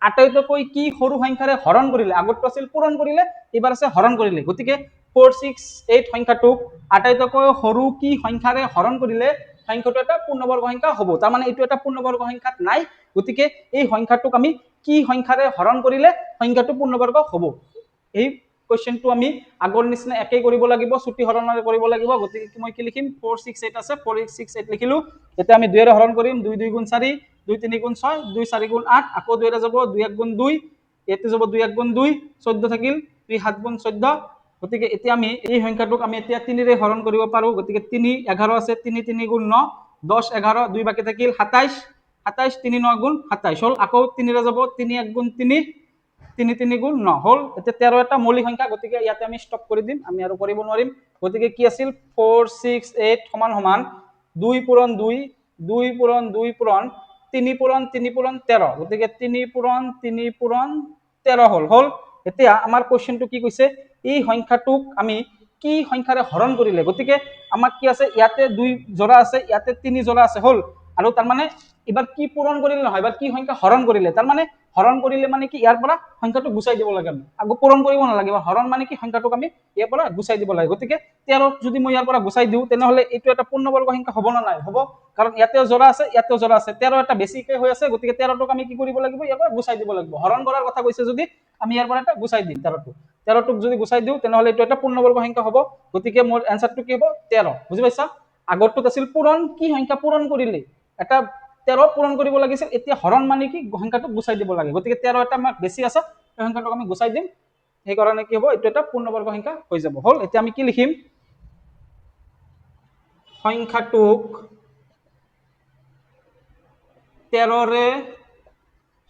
আটাইতকৈ কি সৰু সংখ্যাৰে হৰণ কৰিলে আগতটো আছিল পূৰণ কৰিলে এবাৰ আছে হৰণ কৰিলে গতিকে 468 সংখ্যাটো আটাইতকৈ সৰু কি সংখ্যাৰে হৰণ কৰিলে সংখ্যাটো এটা পূৰ্ণবৰ্গ সংখ্যা হ'ব তাৰ মানে এটো এটা পূৰ্ণবৰ্গ সংখ্যাত নাই গতিকে এই সংখ্যাটোক আমি কি সংখ্যাৰে হৰণ কৰিলে সংখ্যাটো পূৰ্ণবৰ্গ হ'ব এই কোৱেশ্চনটো আমি আগৰ নিচিনা একেই কৰিব লাগিব ছুটি হৰণৰে কৰিব লাগিব গতিকে মই কি লিখিম 468 আছে 468 লিখিলো এতিয়া আমি 2 ৰে হৰণ কৰিম 2 2 গুণ 4 2 3 গুণ 6 2 4 গুণ 8 আকৌ 2 ৰে যাব 2 1 গুণ 2 এতে যাব 2 1 গুণ 2 14 থাকিল 2 7 গুণ 14 গতিকে এতিয়া আমি এই সংখ্যাটোক আমি এতিয়া 3 ৰে হৰণ কৰিব পাৰো গতিকে 3 11 আছে 3 3 গুণ 9 10 11 2 বাকি থাকিল 27 27 3 9 গুণ 27 হল আকৌ 3 ৰে যাব 3 1 গুণ 3 3 3 গুণ 9 হল এতিয়া 13 এটা মৌলিক সংখ্যা গতিকে ইয়াতে আমি স্টপ কৰি দিম আমি আৰু কৰিব নোৱাৰিম গতিকে কি আছিল 468 সমান সমান 2 পূৰণ 2 2 পূৰণ 2 পূৰণ 3 পূৰণ 3 পূৰণ 13 গতিকে 3 পূৰণ 3 পূৰণ 13 হল এতিয়া আমাৰ কোৱেশ্চনটো কি কৈছে এই সংখ্যাটোক আমি কি সংখ্যাৰে হৰণ কৰিলে গতিকে আমাক কি আছে ইয়াতে 2 জোড়া আছে ইয়াতে 3 জোড়া আছে হল আৰু তাৰ মানে এবাৰ কি পূৰণ কৰিলে নহয় এবাৰ কি সংখ্যা হৰণ কৰিলে তাৰ মানে হৰণ কৰিলে মানে কি ইয়াৰ পৰা সংখ্যাটো গুচাই দিব লাগে আমি আগো পূৰণ কৰিব নালাগে হৰণ মানে কি সংখ্যাটোক আমি ইয়াৰ পৰা গুচাই দিব লাগে গতিকে 13 যদি মই ইয়াৰ পৰা গুচাই দিও তেনেহলে এইটো এটা পূৰ্ণবৰ্গ সংখ্যা হ'ব না নাই হ'ব কাৰণ ইয়াতেও জোড়া আছে ইয়াতেও জোড়া আছে 13 এটা বেছিকৈ হৈ আছে গতিকে 13 টোক আমি কি কৰিব লাগিব ইয়াৰ পৰা গুচাই দিব লাগিব হৰণ কৰাৰ কথা কৈছে যদি আমি ইয়াৰ পৰা এটা গুচাই দিম 13 টোক যদি গুচাই দিও তেনেহলে এইটো এটা পূৰ্ণবৰ্গ সংখ্যা হ'ব গতিকে মোৰ आंसरটো কি হ'ব 13 বুজি পাইছা আগৰটোত আছিল পূৰণ কি সংখ্যা পূৰণ কৰিলে এটা 13 পূৰণ কৰিব লাগিছিল এতিয়া হৰণ মানে কি সংখ্যাটো গুচাই দিব লাগে গতিকে 13 এটা মাক বেছি আছে এই সংখ্যাটোক আমি গুচাই দিম সেই কাৰণে কি হ'ব এটো এটা পূৰ্ণবৰ্গ সংখ্যা হৈ যাব হল এতিয়া আমি কি লিখিম সংখ্যাটোক 13 ৰে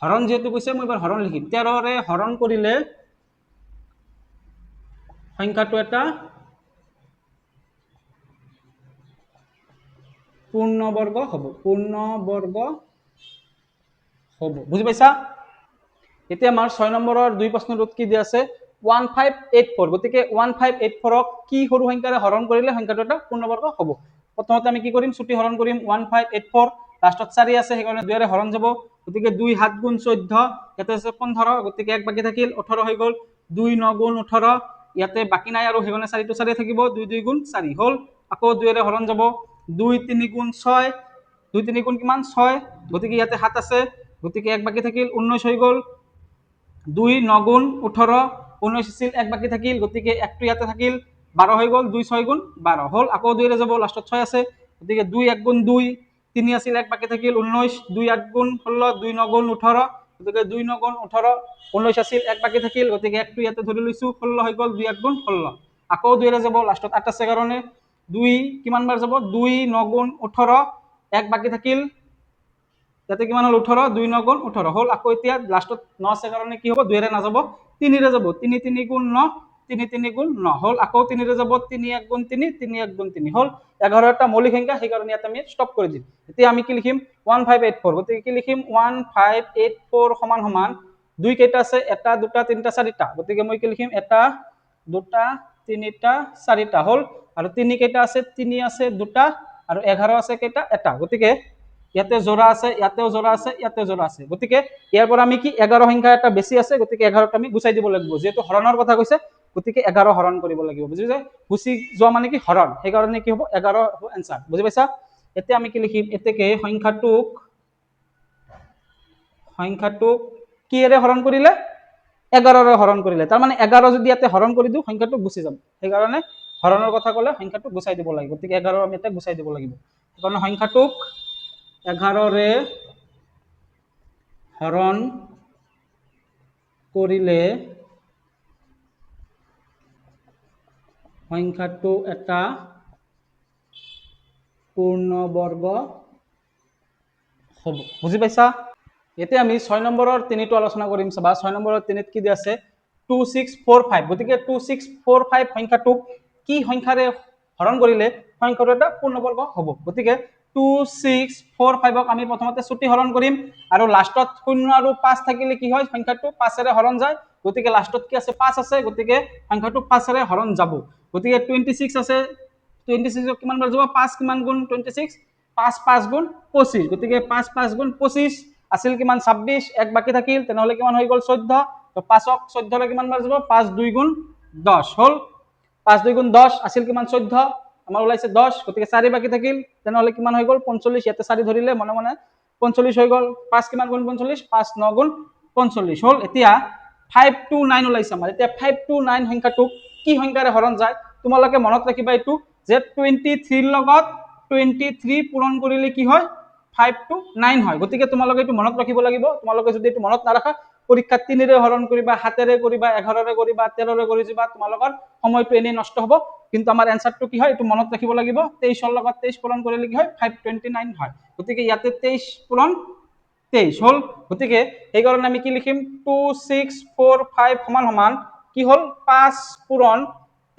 হৰণ যেটো কৈছে মই এবাৰ হৰণ লিখিম 13 ৰে হৰণ কৰিলে সংখ্যাটো এটা পূৰ্ণবৰ্গ হ'ব বুজি পাইছা এতিয়া আমাৰ 6 নম্বৰৰ 2 প্ৰশ্নটোত কি দিয়া আছে 1584 গতিকে 1584ক কি সৰু সংখ্যাৰে হৰণ কৰিলে সংখ্যাটো এটা পূৰ্ণবৰ্গ হ'ব প্ৰথমতে আমি কি কৰিম ছুটি হৰণ কৰিম 1584 লাষ্টত 4 আছে সেই কাৰণে 2 ৰে হৰণ যাব গতিকে 2 7 গুণ 14 ইয়াতে আছে 15 গতিকে এক বাকি থাকিল 18 হৈ গল 2 9 গুণ 18 ইয়াতে বাকি নাই আৰু সেই কাৰণে 4 টো 4 থাকিব 2 2 গুণ 4 হল আকৌ 2 ৰে হৰণ যাব 2 3 গুণ 6 2 3 গুণ কিমান 6 গতিকে ইয়াতে 7 আছে গতিকে এক বাকি থাকিল 19 হৈ গল 2 9 গুণ 18 19 আছিল এক বাকি থাকিল গতিকে একটো ইয়াতে থাকিল 12 হৈ গল 2 6 গুণ 12 হল আকৌ 2 ৰে যাব লাষ্টত 6 আছে গতিকে 2 1 গুণ 2 3 আছিল এক বাকি থাকিল 19 2 8 গুণ 16 2 9 গুণ 18 গতিকে 2 9 গুণ 18 19 আছিল এক বাকি থাকিল গতিকে একটো ইয়াতে ধৰি লৈছো 16 হৈ গল 2 8 গুণ 16 আকৌ 2 ৰে যাব লাষ্টত 8 আছে কাৰণে 2 কিমান বাৰ যাব 2 9 গুণ 18 এক বাকি থাকিল ইয়াতে কিমান হল 18 2 9 গুণ 18 হল আকৌ এতিয়া লাষ্টত 9 আছে কাৰণে কি হ'ব 2 ৰে না যাব 3 ৰে যাব 3 3 গুণ 9 3 3 গুণ 9 হল আকৌ 3 ৰে যাব 3 1 গুণ 3 3 1 গুণ 3 হল 11 টা মৌলিক সংখ্যা সেই কাৰণে ইয়াতে আমি স্টপ কৰি দিম এতিয়া আমি কি লিখিম 1584 গতিকে কি লিখিম 1584 সমান সমান দুই কেইটা আছে এটা দুটা তিনিটা চাৰিটা গতিকে মই কি লিখিম এটা দুটা তিনিটা চাৰিটা হল আৰু তিনি কেইটা আছে তিনি আছে দুটা আৰু 11 আছে কেইটা এটা গতিকে ইয়াতে জোড়া আছে ইয়াতেও জোড়া আছে ইয়াতেও জোড়া আছে গতিকে ইয়াৰ পৰা আমি কি 11 সংখ্যা এটা বেছি আছে গতিকে 11টা আমি গুচাই দিব লাগিব যেহেতু হৰণৰ কথা কৈছে গতিকে 11 হৰণ কৰিব লাগিব বুজি যায় গুচি যোৱা মানে কি হৰণ সেইকাৰণে কি হ'ব 11 হ'ব এনসাৰ বুজি পাইছা এতিয়া আমি কি লিখিম এতেকে সংখ্যাটোক কিৰে হৰণ কৰিলে 11ৰে হৰণ কৰিলে তাৰ মানে 11 যদি ইয়াতে হৰণ কৰি দিও সংখ্যাটো গুচি যাব সেইকাৰণে হৰণৰ কথা ক'লে সংখ্যাটো গুচাই দিব লাগিব গতিকে 11 আমি এটা গুচাই দিব লাগিব কাৰণ সংখ্যাটোক 11ৰে হৰণ কৰিলে সংখ্যাটো এটা পূৰ্ণবৰ্গ হ'ব বুজি পাইছা এতিয়া আমি 6 নম্বৰৰ তিনিটো আলোচনা কৰিম চাবা 6 নম্বৰৰ তিনিত কি দিয়া আছে 2645 গতিকে 2645 সংখ্যাটোক কি সংখ্যাৰে হৰণ কৰিলে সংখ্যাটো এটা পূৰ্ণবৰ্গ হ'ব গতিকে 2645ক আমি প্ৰথমতে চুটি হৰণ কৰিম আৰু লাষ্টত 0 আৰু 5 থাকিলে কি হয় সংখ্যাটো 5ৰে হৰণ যায় গতিকে লাষ্টত কি আছে 5 আছে গতিকে সংখ্যাটো 5ৰে হৰণ যাব গতিকে 26 আছে 26ক কিমান বাৰ যাব 5 কিমান গুণ 26 5 5 গুণ 25 গতিকে 5 5 গুণ 25 আছিল কিমান 26 এক বাকি থাকিল তেনেহলে কিমান হৈ গল 14 তো 5ক 14 ৰে কিমান বাৰ যাব 5 2 গুণ 10 হল 5 2 গুণ 10 আছিল কিমান 14 আমাৰ ওলাইছে 10 গতিকে 4 বাকি থাকিল তেনেহলে কিমান হৈ গল 45 ইয়াতে 4 ধৰিলে মনে মনে 45 হৈ গল 5 কিমান গুণ 45 5 9 গুণ 45 হল এতিয়া 529 ওলাইছে আমাৰ এতিয়া 529 সংখ্যাটো কি সংখ্যাৰে হৰণ যায় তোমালোকে মনত ৰাখিবা এইটো যে 23 লগত 23 পূৰণ কৰিলে কি হয় 529 হয় গতিকে তোমালোকে এইটো মনত ৰাখিব লাগিব তোমালোকে যদি এইটো মনত নাৰাখা পৰীক্ষাত 3 ৰে হৰণ কৰিবা 7 ৰে কৰিবা 11 ৰে কৰিবা 13 ৰে কৰি যাবা তোমালোকৰ সময়টো এনে নষ্ট হ'ব কিন্তু আমাৰ এনসাৰটো কি হয় এইটো মনত ৰাখিব লাগিব 23 ৰ লগত 23 পূৰণ কৰিলে কি হয় 529 হয় গতিকে ইয়াতে 23 পূৰণ 23 হল গতিকে এই কাৰণে আমি কি লিখিম 2645 সমান সমান কি হল 5 পূৰণ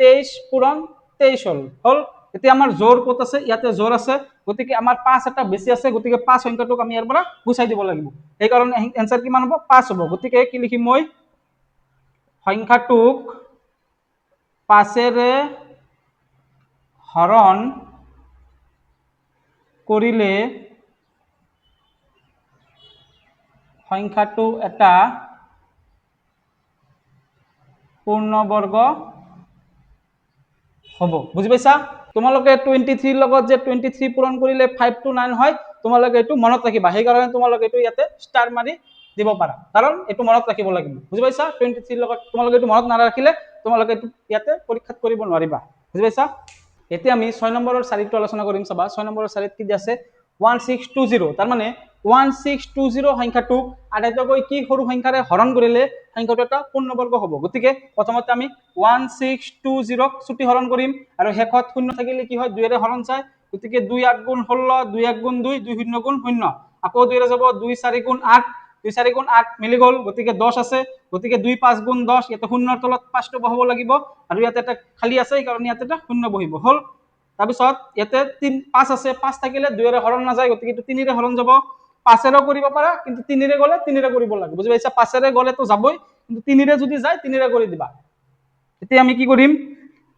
23 পূৰণ 23 হল এতিয়া আমাৰ জোৰ কত আছে ইয়াতে জোৰ আছে গতিকে আমাৰ 5 এটা বেছি আছে গতিকে 5 সংখ্যাটোক আমি ইয়াৰ পৰা গুচাই দিব লাগিব এই কাৰণে এনসার কিমান হ'ব 5 হ'ব গতিকে কি লিখিম মই সংখ্যাটোক 5ৰে হৰণ কৰিলে সংখ্যাটো এটা পূৰ্ণবৰ্গ হ'ব বুজি পাইছা তোমালোকে 23 লগত যে 23 পূৰণ কৰিলে 529 হয় তোমালোকে এইটো মনত ৰাখিবা সেই কাৰণে তোমালোকে এইটো ইয়াতে ষ্টাৰ মাৰি দিব পাৰা কাৰণ এইটো মনত ৰাখিব লাগিব বুজি পাইছা 23 লগত তোমালোকে এইটো মনত নাৰাখিলে তোমালোকে এইটো ইয়াতে পৰীক্ষাত কৰিব নোৱাৰিবা বুজি পাইছা এতিয়া আমি 6 নম্বৰৰ চাৰিটো আলোচনা কৰিম চাবা 6 নম্বৰৰ চাৰিত কি আছে 1620 তাৰ মানে 1620 সংখ্যাটো আটাইতকৈ কি সৰু সংখ্যাৰে হৰণ কৰিলে সংখ্যাটো এটা পূৰ্ণবৰ্গ হ'ব গতিকে প্ৰথমতে আমি 1620ক চুটি হৰণ কৰিম আৰু শেষত শূন্য থাকিলে কি হয় 2 ৰে হৰণ যায় গতিকে 2 8 গুণ 16 2 1 গুণ 2 2 0 গুণ 0 আকৌ 2 ৰে যাব 2 4 গুণ 8 2 4 গুণ 8 মিলি গল গতিকে 10 আছে গতিকে 2 5 গুণ 10 ইয়াতে শূন্যৰ তলত 5টো বহাব লাগিব আৰু ইয়াতে এটা খালি আছে এই কাৰণে ইয়াতে এটা শূন্য বহিব হল তাৰপিছত ইয়াতে 5 আছে 5 থাকিলে 2 ৰে হৰণ নাযায় গতিকে 3 ৰে হৰণ যাব 5 ৰে কৰিব পাৰা কিন্তু 3 ৰে গলে 3 ৰে কৰিব লাগে বুজি পাইছা 5 ৰে গলে তো যাবই কিন্তু 3 ৰে যদি যায় 3 ৰে কৰি দিবা এতিয়া আমি কি কৰিম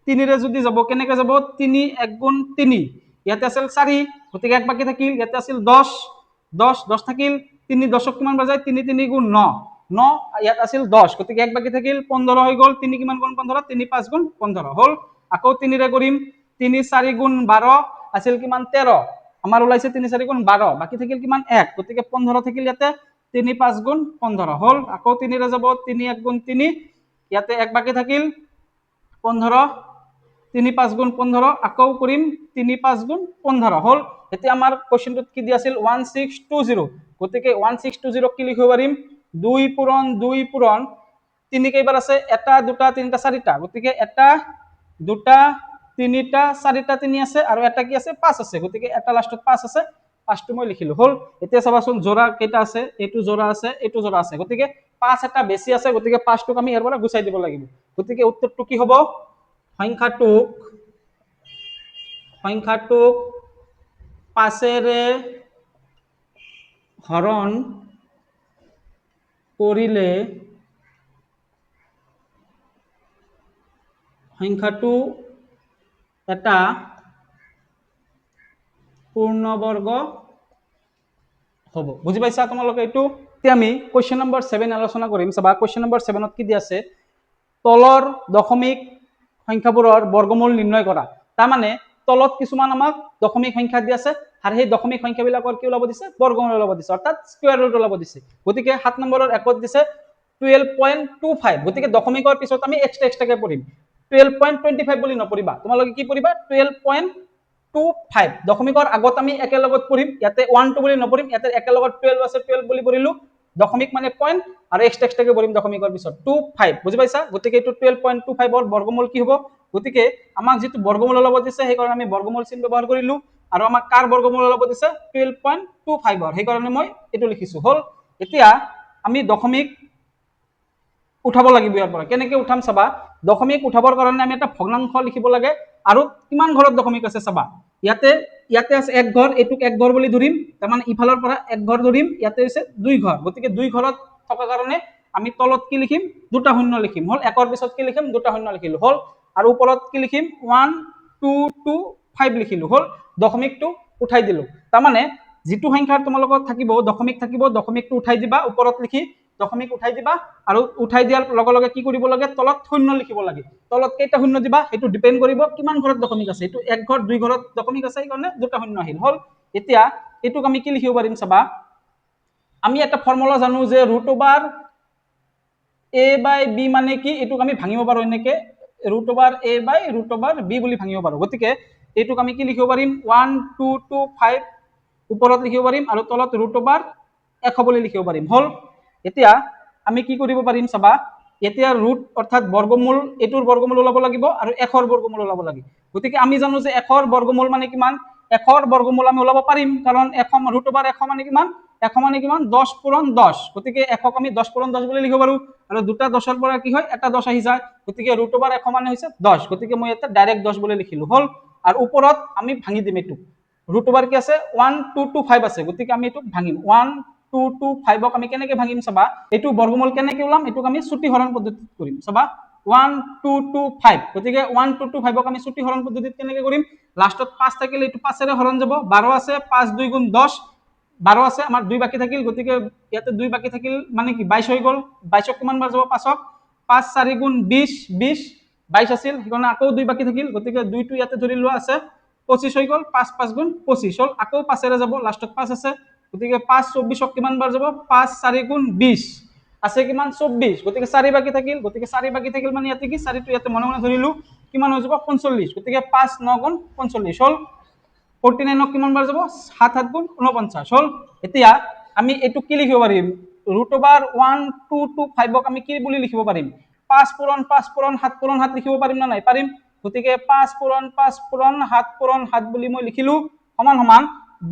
3 ৰে যদি যাব কেনেকৈ যাব 3 1 গুণ 3 ইয়াতে আছিল 4 গতিকে এক বাকি থাকিল ইয়াতে আছিল 10 10 10 থাকিল 3 10ক কিমান বাজায় 3 3 গুণ 9 9 ইয়াত আছিল 10 গতিকে এক বাকি থাকিল 15 হৈ গল 3 কিমান গুণ 15 3 5 গুণ 15 হল আকৌ 3 ৰে কৰিম 3 4 গুণ 12 আছিল কিমান 13 আমাৰ ওলাইছে 3 4 গুণ 12 বাকি থাকিল কিমান 1 গতিকে 15 থাকিল ইয়াতে 3 5 গুণ 15 হল আকৌ 3 ৰে যাব 3 1 গুণ 3 ইয়াতে এক বাকি থাকিল 15 3 5 গুণ 15 আকৌ কৰিম 3 5 গুণ 15 হল এতিয়া আমাৰ কোৱেশ্চনটোত কি দিয়া আছিল 1620 গতিকে 1620 কি লিখিব পাৰিম 2 পূৰণ 2 পূৰণ 3 কেইবাৰ আছে এটা দুটা তিনিটা চাৰিটা গতিকে এটা দুটা তিনিটা চাৰিটা 3 আছে আৰু এটা কি আছে 5 আছে গতিকে এটা লাষ্টত 5 আছে 5টো মই লিখিলো হল এতিয়া চাবাচোন জোড়া কেইটা আছে এইটো জোড়া আছে এইটো জোড়া আছে গতিকে 5 এটা বেছি আছে গতিকে 5টোক আমি ইয়াৰ পৰা গুচাই দিব লাগিব গতিকে উত্তৰটো কি হ'ব সংখ্যাটোক 5ৰে হৰণ কৰিলে সংখ্যাটো এটা পূৰ্ণবৰ্গ হ'ব। বুজি পাইছা তোমালোকে এইটো? এতিয়া আমি কোৱেশ্চন নম্বৰ 7 আলোচনা কৰিম। চাবা কোৱেশ্চন নম্বৰ 7ত কি দি আছে, তলৰ দশমিক সংখ্যাবোৰৰ বৰ্গমূল নিৰ্ণয় কৰা। তাৰমানে তলত কিছুমান আমাক দশমিক সংখ্যা দি আছে আৰু সেই দশমিক সংখ্যাবিলাকৰ কি ওলাব দিছে, বৰ্গমূল ওলাব দিছে, অৰ্থাৎ স্কয়াৰ ৰুট ওলাব দিছে। গতিকে 7 নম্বৰৰ একত দিছে 12.25। গতিকে দশমিকৰ পিছত আমি এক্সট্ৰাকে পঢ়িম, 12.25 বুলি নপঢ়িবা, তোমালোকে কি পঢ়িবা 12.25। দশমিকৰ আগত আমি একেলগত পঢ়িম, ইয়াতে 1 2 বুলি নপঢ়িম, ইয়াতে একেলগত 12 আছে 12 বুলি পঢ়িলো, দশমিক মানে পইণ্ট আৰু এক্সট্ৰাকে পঢ়িম দশমিকৰ পিছত 25। বুজি পাইছা? গতিকে এইটো 12.25 ৰ বৰ্গমূল কি হ'ব? গতিকে আমাক যেটো বৰ্গমূল ওলাব দিছে সেইকাৰণে আমি বৰ্গমূল চিন ব্যৱহাৰ কৰিলো, আৰু আমাক কাৰ বৰ্গমূল ওলাব দিছে 12.25 ৰ, সেইকাৰণে মই এইটো লিখিছো। হল, এতিয়া আমি দশমিক উঠাব লাগিব ইয়াৰ পৰা। কেনেকে উঠাম চাবা, দশমিক উঠাবৰ কাৰণে আমি এটা ভগ্নাংশ লিখিব লাগে, আৰু কিমান ঘৰত দশমিক আছে চাবা, ইয়াতে আছে এক ঘৰ, এইটোক এক ঘৰ বুলি ধৰিম, তাৰমানে ইফালৰ পৰা এক ঘৰ ধৰিম, ইয়াতে আছে 2 ঘৰ, গতিকে 2 ঘৰত থকা কাৰণে আমি তলত কি লিখিম, দুটা শূন্য লিখিম। হল, একৰ পিছত কি লিখিম, দুটা শূন্য লিখিলো। হল, আৰু ওপৰত কি লিখিম 1 2 2 5 লিখিলো। হল, দশমিকটো উঠাই দিলো। তাৰমানে যিটো সংখ্যাৰ তোমালোকৰ থাকিব দশমিক থাকিব, দশমিকটো উঠাই দিবা, ওপৰত লিখি দশমিক উঠাই দিবা, আৰু উঠাই দিয়াৰ লগে লগে কি কৰিব লাগে, তলত শূন্য লিখিব লাগে। তলত কেইটা শূন্য দিবা সেইটো ডিপেন্ড কৰিব কিমান ঘৰত দশমিক আছে। এইটো এক ঘৰ 2 ঘৰত দশমিক আছে সেইকাৰণে দুটা শূন্য আহিল। হল, এতিয়া এইটোক আমি কি লিখিব পাৰিম চাবা, আমি এটা ফৰ্মুলা জানো যে root over a by b মানে কি, এইটোক আমি ভাঙিব পাৰো এনেকে, root over a by root over b বুলি ভাঙিব পাৰো। গতিকে এইটোক আমি কি লিখিব পাৰিম, 1 2 2 5 ওপৰত লিখিব পাৰিম, আৰু তলত ৰুট ওভাৰ 100 বুলি লিখিব পাৰিম। হল, এতিয়া আমি কি কৰিব পাৰিম চাবা, এতিয়া ৰুট অৰ্থাৎ বৰ্গমূল, এইটোৰ বৰ্গমূল ওলাব লাগিব আৰু 100 ৰ বৰ্গমূল ওলাব লাগিব। গতিকে আমি জানো যে 100 ৰ বৰ্গমূল মানে কিমান, 100 ৰ বৰ্গমূল আমি ওলাব পাৰিম, কাৰণ 100 ৰুট ওভাৰ 100 মানে কিমান, 100 মানে কিমান 10 পূৰণ 10, গতিকে 100ক আমি 10 পূৰণ 10 বুলি লিখিব পাৰো, আৰু দুটা 10ৰ পৰা কি হয় এটা 10 আহি যায়, গতিকে ৰুট ওভাৰ 100 মানে হৈছে 10, গতিকে মই ইয়াতে ডাইৰেক্ট 10 বুলি লিখিলো। হল, আৰু ওপৰত আমি ভাঙি দিম, এইটো ৰুট ওভাৰ কি আছে 1 2 2 5 আছে, গতিকে আমি এইটো ভাঙিম, 1 2 2 5ক আমি কেনেকে ভাঙিম চাবা, এইটো বৰ্গমূল কেনেকে ওলাম, এইটোক আমি চুটি হৰণ পদ্ধতিত কৰিম। চাবা 1 2 2 5, গতিকে 1 2 2 5ক আমি চুটি হৰণ পদ্ধতিত কেনেকে কৰিম, লাষ্টত 5 থাকিলে এইটো 5ৰে হৰণ যাব, 12 আছে 5 2 গুণ 10, 12 আছে আমাৰ 2 বাকি থাকিল, গতিকে ইয়াতে 2 বাকি থাকিল মানে কি 22 হৈ গল, 22ক কিমান বাৰ যাব 5ক, 5 4 গুণ 20, 20 22 আছিল, সেইকাৰণে আকৌ 2 বাকি থাকিল, গতিকে 2টো ইয়াতে ধৰি লোৱা আছে 25 হৈ গল, 5 5 গুণ 25 হল, আকৌ 5ৰে যাব, লাষ্টত 5 আছে, গতিকে 5 24ক কিমান বাৰ যাব, 5 4 গুণ 20 আছে কিমান 24, গতিকে 4 বাকি থাকিল, গতিকে 4 বাকি থাকিল মানে ইয়াতে কি 4টো ইয়াতে মনে মনে ধৰিলো, কিমান হৈ যাব 45, গতিকে 5 9 গুণ 45 হল, 49ক কিমান বাৰ যাব 7 7 গুণ 49 হল। এতিয়া আমি এইটো কি লিখিব পাৰিম, ৰুট ওভাৰ 1 2 2 5ক আমি কি বুলি লিখিব পাৰিম, 5 পূৰণ 5 পূৰণ 7 পূৰণ 7 লিখিব পাৰিম না নাই, পাৰিম, গতিকে 5 পূৰণ 5 পূৰণ 7 পূৰণ 7 বুলি মই লিখিলো, সমান সমান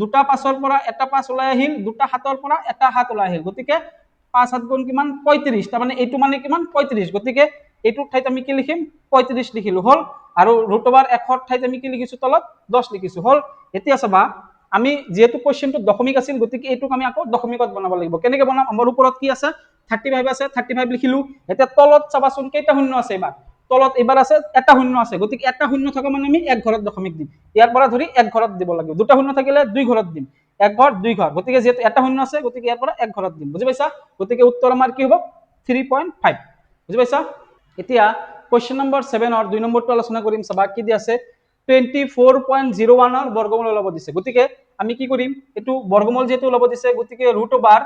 দুটা 5ৰ পৰা এটা 5 ওলাই আহিল, দুটা 7ৰ পৰা এটা 7 ওলাই আহিল, গতিকে 5 7 গুণ কিমান 35, তাৰমানে এইটো মানে কিমান 35, গতিকে এইটোৰ ঠাইত আমি কি লিখিম 35 লিখিলো। হল, আৰু ৰুট ওভাৰ 100ৰ ঠাইত আমি কি লিখিছো তলত 10 লিখিছো। হল, এতিয়া চাবা আমি যেহেতু কোৱেশ্চনটো দশমিক আছিল, গতিকে এইটোক আমি আকৌ দশমিকত বনাব লাগিব। কেনেকে বনাম, আমাৰ ওপৰত কি আছে 35 আছে, 35 লিখিলো, এতিয়া তলত চাবাচোন কেইটা শূন্য আছে, এবাৰ তলত এবাৰ আছে এটা শূন্য আছে, গতিকে এটা শূন্য থকা মানে আমি এক ঘৰত দশমিক দিম, ইয়াৰ পৰা ধৰি এক ঘৰত দিব লাগিব, দুটা শূন্য থাকিলে 2 ঘৰত দিম, এক ঘৰ 2 ঘৰ, গতিকে যেহেতু এটা শূন্য আছে গতিকে ইয়াৰ পৰা এক ঘৰত দিম। বুজি পাইছা, গতিকে উত্তৰ আমাৰ কি হ'ব 3.5। বুজি পাইছা, এতিয়া কোৱেশ্চন নম্বৰ 7 ৰ 2 নম্বৰটো আলোচনা কৰিম। চাবা কি দি আছে, 24.01 ৰ বৰ্গমূল ওলাব দিছে, গতিকে আমি কি কৰিম, এইটো বৰ্গমূল যেহেতু ওলাব দিছে, গতিকে ৰুট ওভাৰ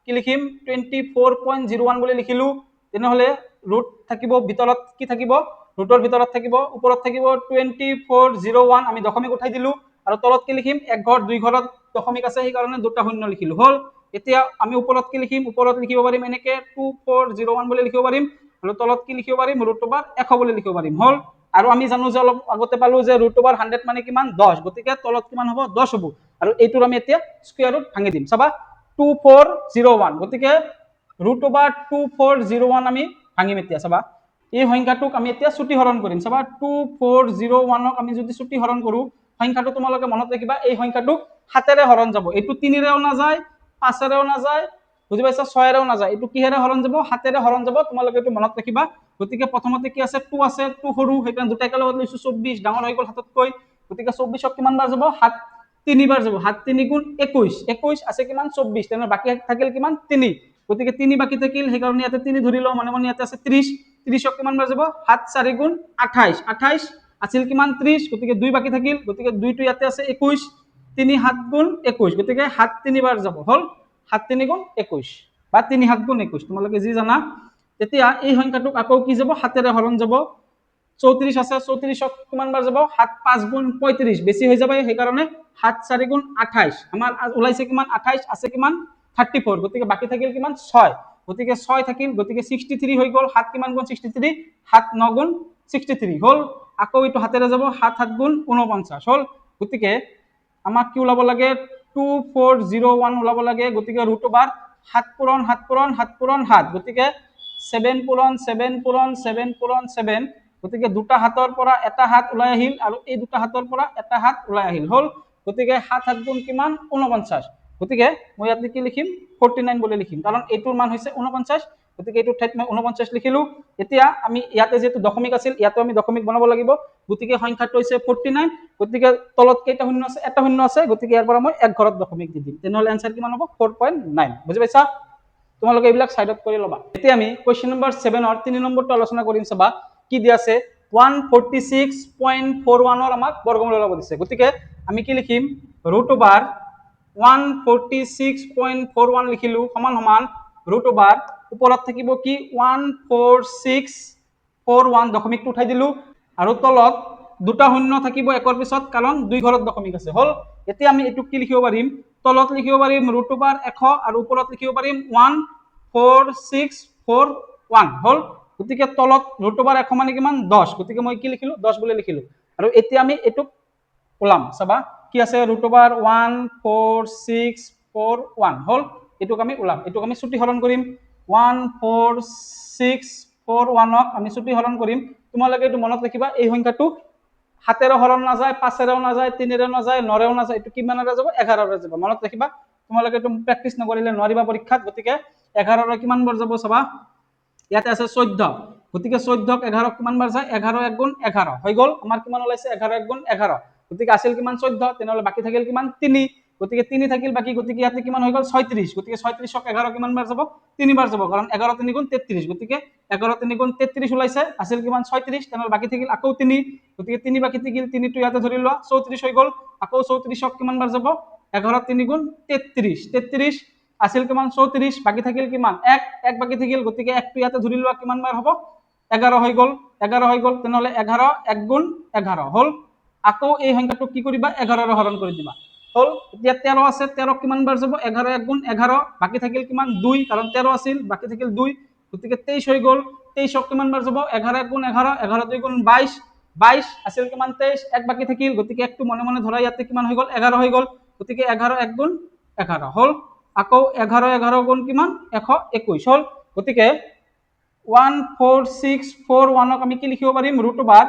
কি লিখিম 24.01 বুলি লিখিলো, তেনেহলে ৰুট থাকিব ভিতৰত কি থাকিব, ৰুটৰ ভিতৰত থাকিব, ওপৰত থাকিব 2401, আমি দশমিক উঠাই দিলো, আৰু তলত কি লিখিম এক ঘৰ 2 ঘৰত দশমিক আছে সেইকাৰণে দুটা শূন্য লিখিলো। হল, এতিয়া আমি ওপৰত কি লিখিম, ওপৰত লিখিব পাৰিম এনেকে 2401 বুলি লিখিব পাৰিম, আৰু তলত কি লিখিব পাৰিম ৰুট ওভাৰ 100 বুলি লিখিব পাৰিম। হল, আৰু আমি জানো যে অলপ আগতে পালো যে ৰুট ওভাৰ 100 মানে কিমান 10, গতিকে তলত কিমান হ'ব 10 হ'ব, আৰু এইটোৰ আমি এতিয়া স্কয়াৰ ৰুট ভাঙি দিম। চাবা 2401, গতিকে ৰুট ওভাৰ 2401 আমি ভাঙিম। এতিয়া চাবা এই সংখ্যাটোক আমি এতিয়া চুটি হৰণ কৰিম। চাবা 2401ক আমি যদি চুটি হৰণ কৰো, সংখ্যাটো তোমালোকে মনত ৰাখিবা এই সংখ্যাটোক 7ৰে হৰণ যাব, এইটো 3ৰেও নাযায় 5ৰেও নাযায় বুজি পাইছা 6 এৰেও নাযায় এইটো কিহেৰে হৰণ যাব 7 এৰে হৰণ যাব তোমালোকে এইটো মনত ৰাখিবা গতিকে প্ৰথমতে কি আছে 2 আছে 2 সৰু সেইকাৰণে দুটা একেলগত লৈছো 24 ডাঙৰ হৈ গ'ল হাততকৈ গতিকে 24ক কিমান বাৰ যাব 7 তিনিবাৰ যাব 7 3 গুণ 21 21 আছে কিমান 24 তেনে বাকি থাকিল কিমান 3 গতিকে 3 বাকি থাকিল সেইকাৰণে ইয়াতে 3 ধৰি লও মানে ইয়াতে আছে 30 30ক কিমান বাৰ যাব 7 4 গুণ 28 28 আছিল কিমান 30 গতিকে 2 বাকি থাকিল গতিকে 2 টো ইয়াতে আছে 21 3 7 গুণ 21 গতিকে 7 3 বাৰ যাব হল 7 3 গুণ 21 বা 3 7 গুণ 21 তোমালোকে যি জানা তেতিয়া এই সংখ্যাটোক আকৌ কি যাব 7 এৰে হৰণ যাব 34 আছে 34ক কিমান বাৰ যাব 7 5 গুণ 35 বেছি হৈ যাব সেই কাৰণে 7 4 গুণ 28 আমাৰ ওলাইছে কিমান 28 আছে কিমান 34 গতিকে বাকি থাকিল কিমান 6 গতিকে 6 থাকিল গতিকে 63 হৈ গ'ল 7 কিমান গুণ 63 7 9 গুণ 63 হল আকৌ এইটো হাতেৰে যাব 7 7 গুণ 49 হল গতিকে আমাক কি ওলাব লাগে 2401 ওলাব লাগে গতিকে ৰুট ওভাৰ 7 পূৰণ 7 পূৰণ 7 পূৰণ 7 গতিকে 7 পূৰণ 7 পূৰণ 7 পূৰণ 7 গতিকে দুটা হাতৰ পৰা এটা হাত ওলাই আহিল আৰু এই দুটা হাতৰ পৰা এটা হাত ওলাই আহিল হল গতিকে 7 7 গুণ কিমান 49 গতিকে মই ইয়াতে কি লিখিম 49 বুলি লিখিম কাৰণ এইটোৰ মান হৈছে 49 গতিকে এইটো ঠাইত মই 49 লিখিলো এতিয়া আমি ইয়াতে যেটো দশমিক আছিল ইয়াতে আমি দশমিক বনাব লাগিব গতিকে সংখ্যাটো হৈছে 49 গতিকে তলত কেইটা শূন্য আছে এটা শূন্য আছে গতিকে ইয়াৰ পৰা মই এক ঘৰত দশমিক দি দিম তেনেহলে आंसर কিমান হ'ব 4.9 বুজি পাইছা তোমালোকে এইবিলাক সাইডত কৰি লবা এতিয়া আমি কোৱেশ্চন নম্বৰ 7 ৰ 3 নম্বৰটো আলোচনা কৰিম চাবা কি দিয়া আছে 146.41 ৰ আমাক বৰ্গমূল ওলাব দিছে গতিকে আমি কি লিখিম ৰুট ওভাৰ 146.41 লিখিলো সমান সমান ৰুট ওভাৰ ওপৰত থাকিব কি 14641 দশমিকটো উঠাই দিলো আৰু তলত দুটা শূন্য থাকিব একৰ পিছত কাৰণ দুই ঘৰত দশমিক আছে হল এতিয়া আমি এটুক কি লিখিব পাৰিম তলত লিখিব পাৰিম ৰুট ওভাৰ 100 আৰু ওপৰত লিখিব পাৰিম 14641 হল গতিকে তলত ৰুট ওভাৰ 100 মানে কিমান 10 গতিকে মই কি লিখিলো 10 বুলি লিখিলো আৰু এতিয়া আমি এটুক ওলাম চাবা কি আছে ৰুট ওভাৰ 14641 হল এটুক আমি ওলাম এটুক আমি ছুটি হৰণ কৰিম 14641ক আমি ছুটি হৰণ কৰিম তোমালোকে এটো মনত ৰাখিবা এই সংখ্যাটো 7 এৰ হৰণ না যায় 5 এৰও না যায় 3 এৰও না যায় 9 এৰও না যায় এটো কিমানৰে যাব 11 এৰে যাব মনত ৰাখিবা তোমালোকে এটো প্ৰেক্টিস নকৰিলে নোৱাৰিবা পৰীক্ষাত গতিকে 11 এৰ কিমান বাৰ যাব চাবা ইয়াতে আছে 14 গতিকে 14ক 11ক কিমান বাৰ যায় 11 1 গুণ 11 হৈ গল আমাৰ কিমান ওলাইছে 11 1 গুণ 11 গতিকে আছিল কিমান 14 তেনেহলে বাকি থাকিল কিমান 3 গতিকে 3 থাকিল বাকি গতিকে ইয়াতে কিমান হৈ গল 36 গতিকে 36ক 11 কিমান বাৰ যাব 3 বাৰ যাব কাৰণ 11 3 গুণ 33 গতিকে 11 3 গুণ 33 ওলাইছে আছিল কিমান 36 তেনেহলে বাকি থাকিল আকৌ 3 গতিকে 3 বাকি থাকিল 3 টো ইয়াতে ধৰি লোৱা 34 হৈ গল আকৌ 34ক কিমান বাৰ যাব 11 3 গুণ 33 33 আছিল কিমান 34 বাকি থাকিল কিমান 1 1 বাকি থাকিল গতিকে 1 টো ইয়াতে ধৰি লোৱা কিমান বাৰ হ'ব 11 হৈ গল তেনেহলে 11 1 গুণ 11 হল আকৌ এই সংখ্যাটো কি কৰিবা 11 ৰ হৰণ কৰি দিবা হল এতিয়া 13 আছে 13 কিমান বাৰ যাব 11 1 গুণ 11 বাকি থাকিল কিমান 2 কাৰণ 13 আছিল বাকি থাকিল 2 গতিকে 23 হৈ গল 23ক কিমান বাৰ যাব 11 1 গুণ 11 11 2 গুণ 22 22 আছিল কিমান 23 এক বাকি থাকিল গতিকে একটু মনে মনে ধৰা ইয়াতে কিমান হৈ গল 11 হৈ গল গতিকে 11 1 গুণ 11 হল আকৌ 11 11 গুণ কিমান 121 হল গতিকে 14641ক আমি কি লিখিব পাৰিম ৰুট ওভাৰ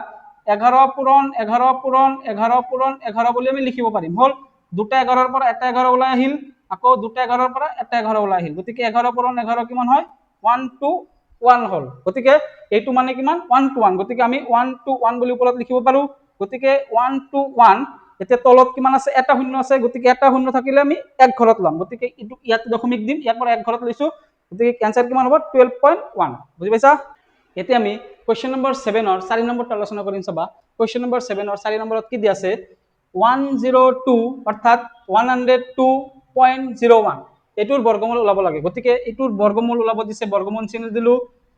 11 পূৰণ 11 পূৰণ 11 পূৰণ 11 বুলি আমি লিখিব পাৰিম হল দুটা 11ৰ পৰা এটা 11 ওলাই আহিল আকৌ দুটা 11ৰ পৰা এটা 11 ওলাই আহিল গতিকে 11 পূৰণ 11 কিমান হয় 121 হল গতিকে এইটো মানে কিমান 121 গতিকে আমি 121 বুলি ওপৰত লিখিব পাৰো গতিকে 121 এতিয়া তলত কিমান আছে এটা শূন্য আছে গতিকে এটা শূন্য থাকিলে আমি এক ঘৰত লম গতিকে ইটো ইয়াত দশমিক দিম ইয়াৰ পৰা এক ঘৰত লৈছো গতিকে आंसर কিমান হ'ব 12.1 বুজি পাইছা এতিয়া আমি কোৱেশ্চন নম্বৰ 7 ৰ 4 নম্বৰটো আলোচনা কৰিম চাবা কোৱেশ্চন নম্বৰ 7 ৰ 4 নম্বৰত কি দিয়া আছে 102 অৰ্থাৎ 102.01 এটোৰ বৰ্গমূল ওলাব লাগে গতিকে এটোৰ বৰ্গমূল ওলাব দিছে বৰ্গমূল চিহ্ন দিলো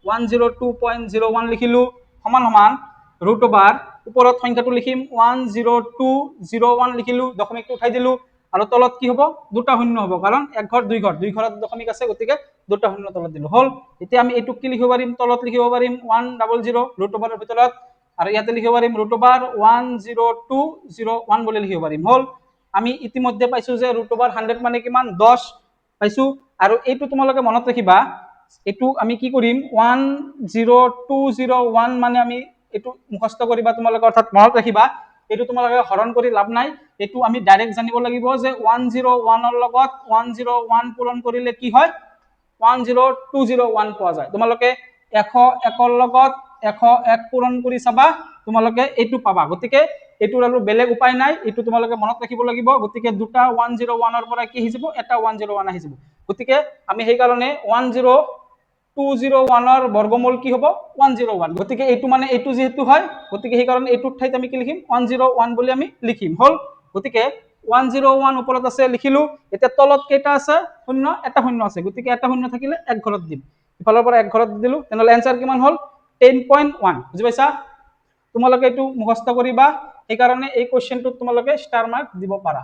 102.01 লিখিলো সমান সমান ৰুট ওভাৰ ওপৰত সংখ্যাটো লিখিম 10201 লিখিলো দশমিকটো উঠাই দিলো আৰু তলত কি হ'ব দুটা শূন্য হ'ব কাৰণ এক ঘৰ দুই ঘৰত দশমিক আছে গতিকে দুটা শূন্য তলত দিলো হল এতিয়া আমি এটুক কি লিখিব পাৰিম তলত লিখিব পাৰিম 100 ৰুট ওভাৰৰ ভিতৰত আৰু ইয়াতে লিখিব পাৰিম ৰুট ওভাৰ 10201 বুলি লিখিব পাৰিম হল আমি ইতিমধ্যে পাইছো যে ৰুট ওভাৰ 100 মানে কিমান 10 পাইছো আৰু এইটো তোমালোকে মনত ৰাখিবা এটু আমি কি কৰিম 10201 মানে আমি এটু মুখস্থ কৰিবা তোমালোকে অৰ্থাৎ মনত ৰাখিবা এটু তোমালোকে হৰণ কৰি লাভ নাই এটু আমি ডাইৰেক্ট জানিব লাগিব যে 101 ৰ লগত 101 পূৰণ কৰিলে কি হয় 10201 পোৱা যায় তোমালোকে 101 লগত 101 পূৰণ কৰি চাবা তোমালোকে এইটো পাবা গতিকে এইটোৰ আৰু বেলেগ উপায় নাই এইটো তোমালোকে মনত ৰাখিব লাগিব গতিকে দুটা 101 ৰ পৰা কি হৈ যাব এটা 101 আহি যাব গতিকে আমি সেই কাৰণে 10201 ৰ বৰ্গমূল কি হ'ব 101 গতিকে এইটো মানে এইটো যেহেতু হয় গতিকে সেই কাৰণে এইটোৰ ঠাইত আমি কি লিখিম 101 বুলি আমি লিখিম হল গতিকে 101 ওপৰত আছে লিখিলো এতিয়া তলত কেইটা আছে শূন্য এটা শূন্য আছে গতিকে এটা শূন্য থাকিলে এক ঘৰত দিম ইফালৰ পৰা এক ঘৰত দিলো তেনেহলে এনসাৰ কিমান হল 10.1 বুজি পাইছা তোমালোকে এইটো মুখস্থ কৰিবা এই কাৰণে এই কোৱেশ্চনটোত তোমালোকে ষ্টাৰ মাৰ্ক দিব পাৰা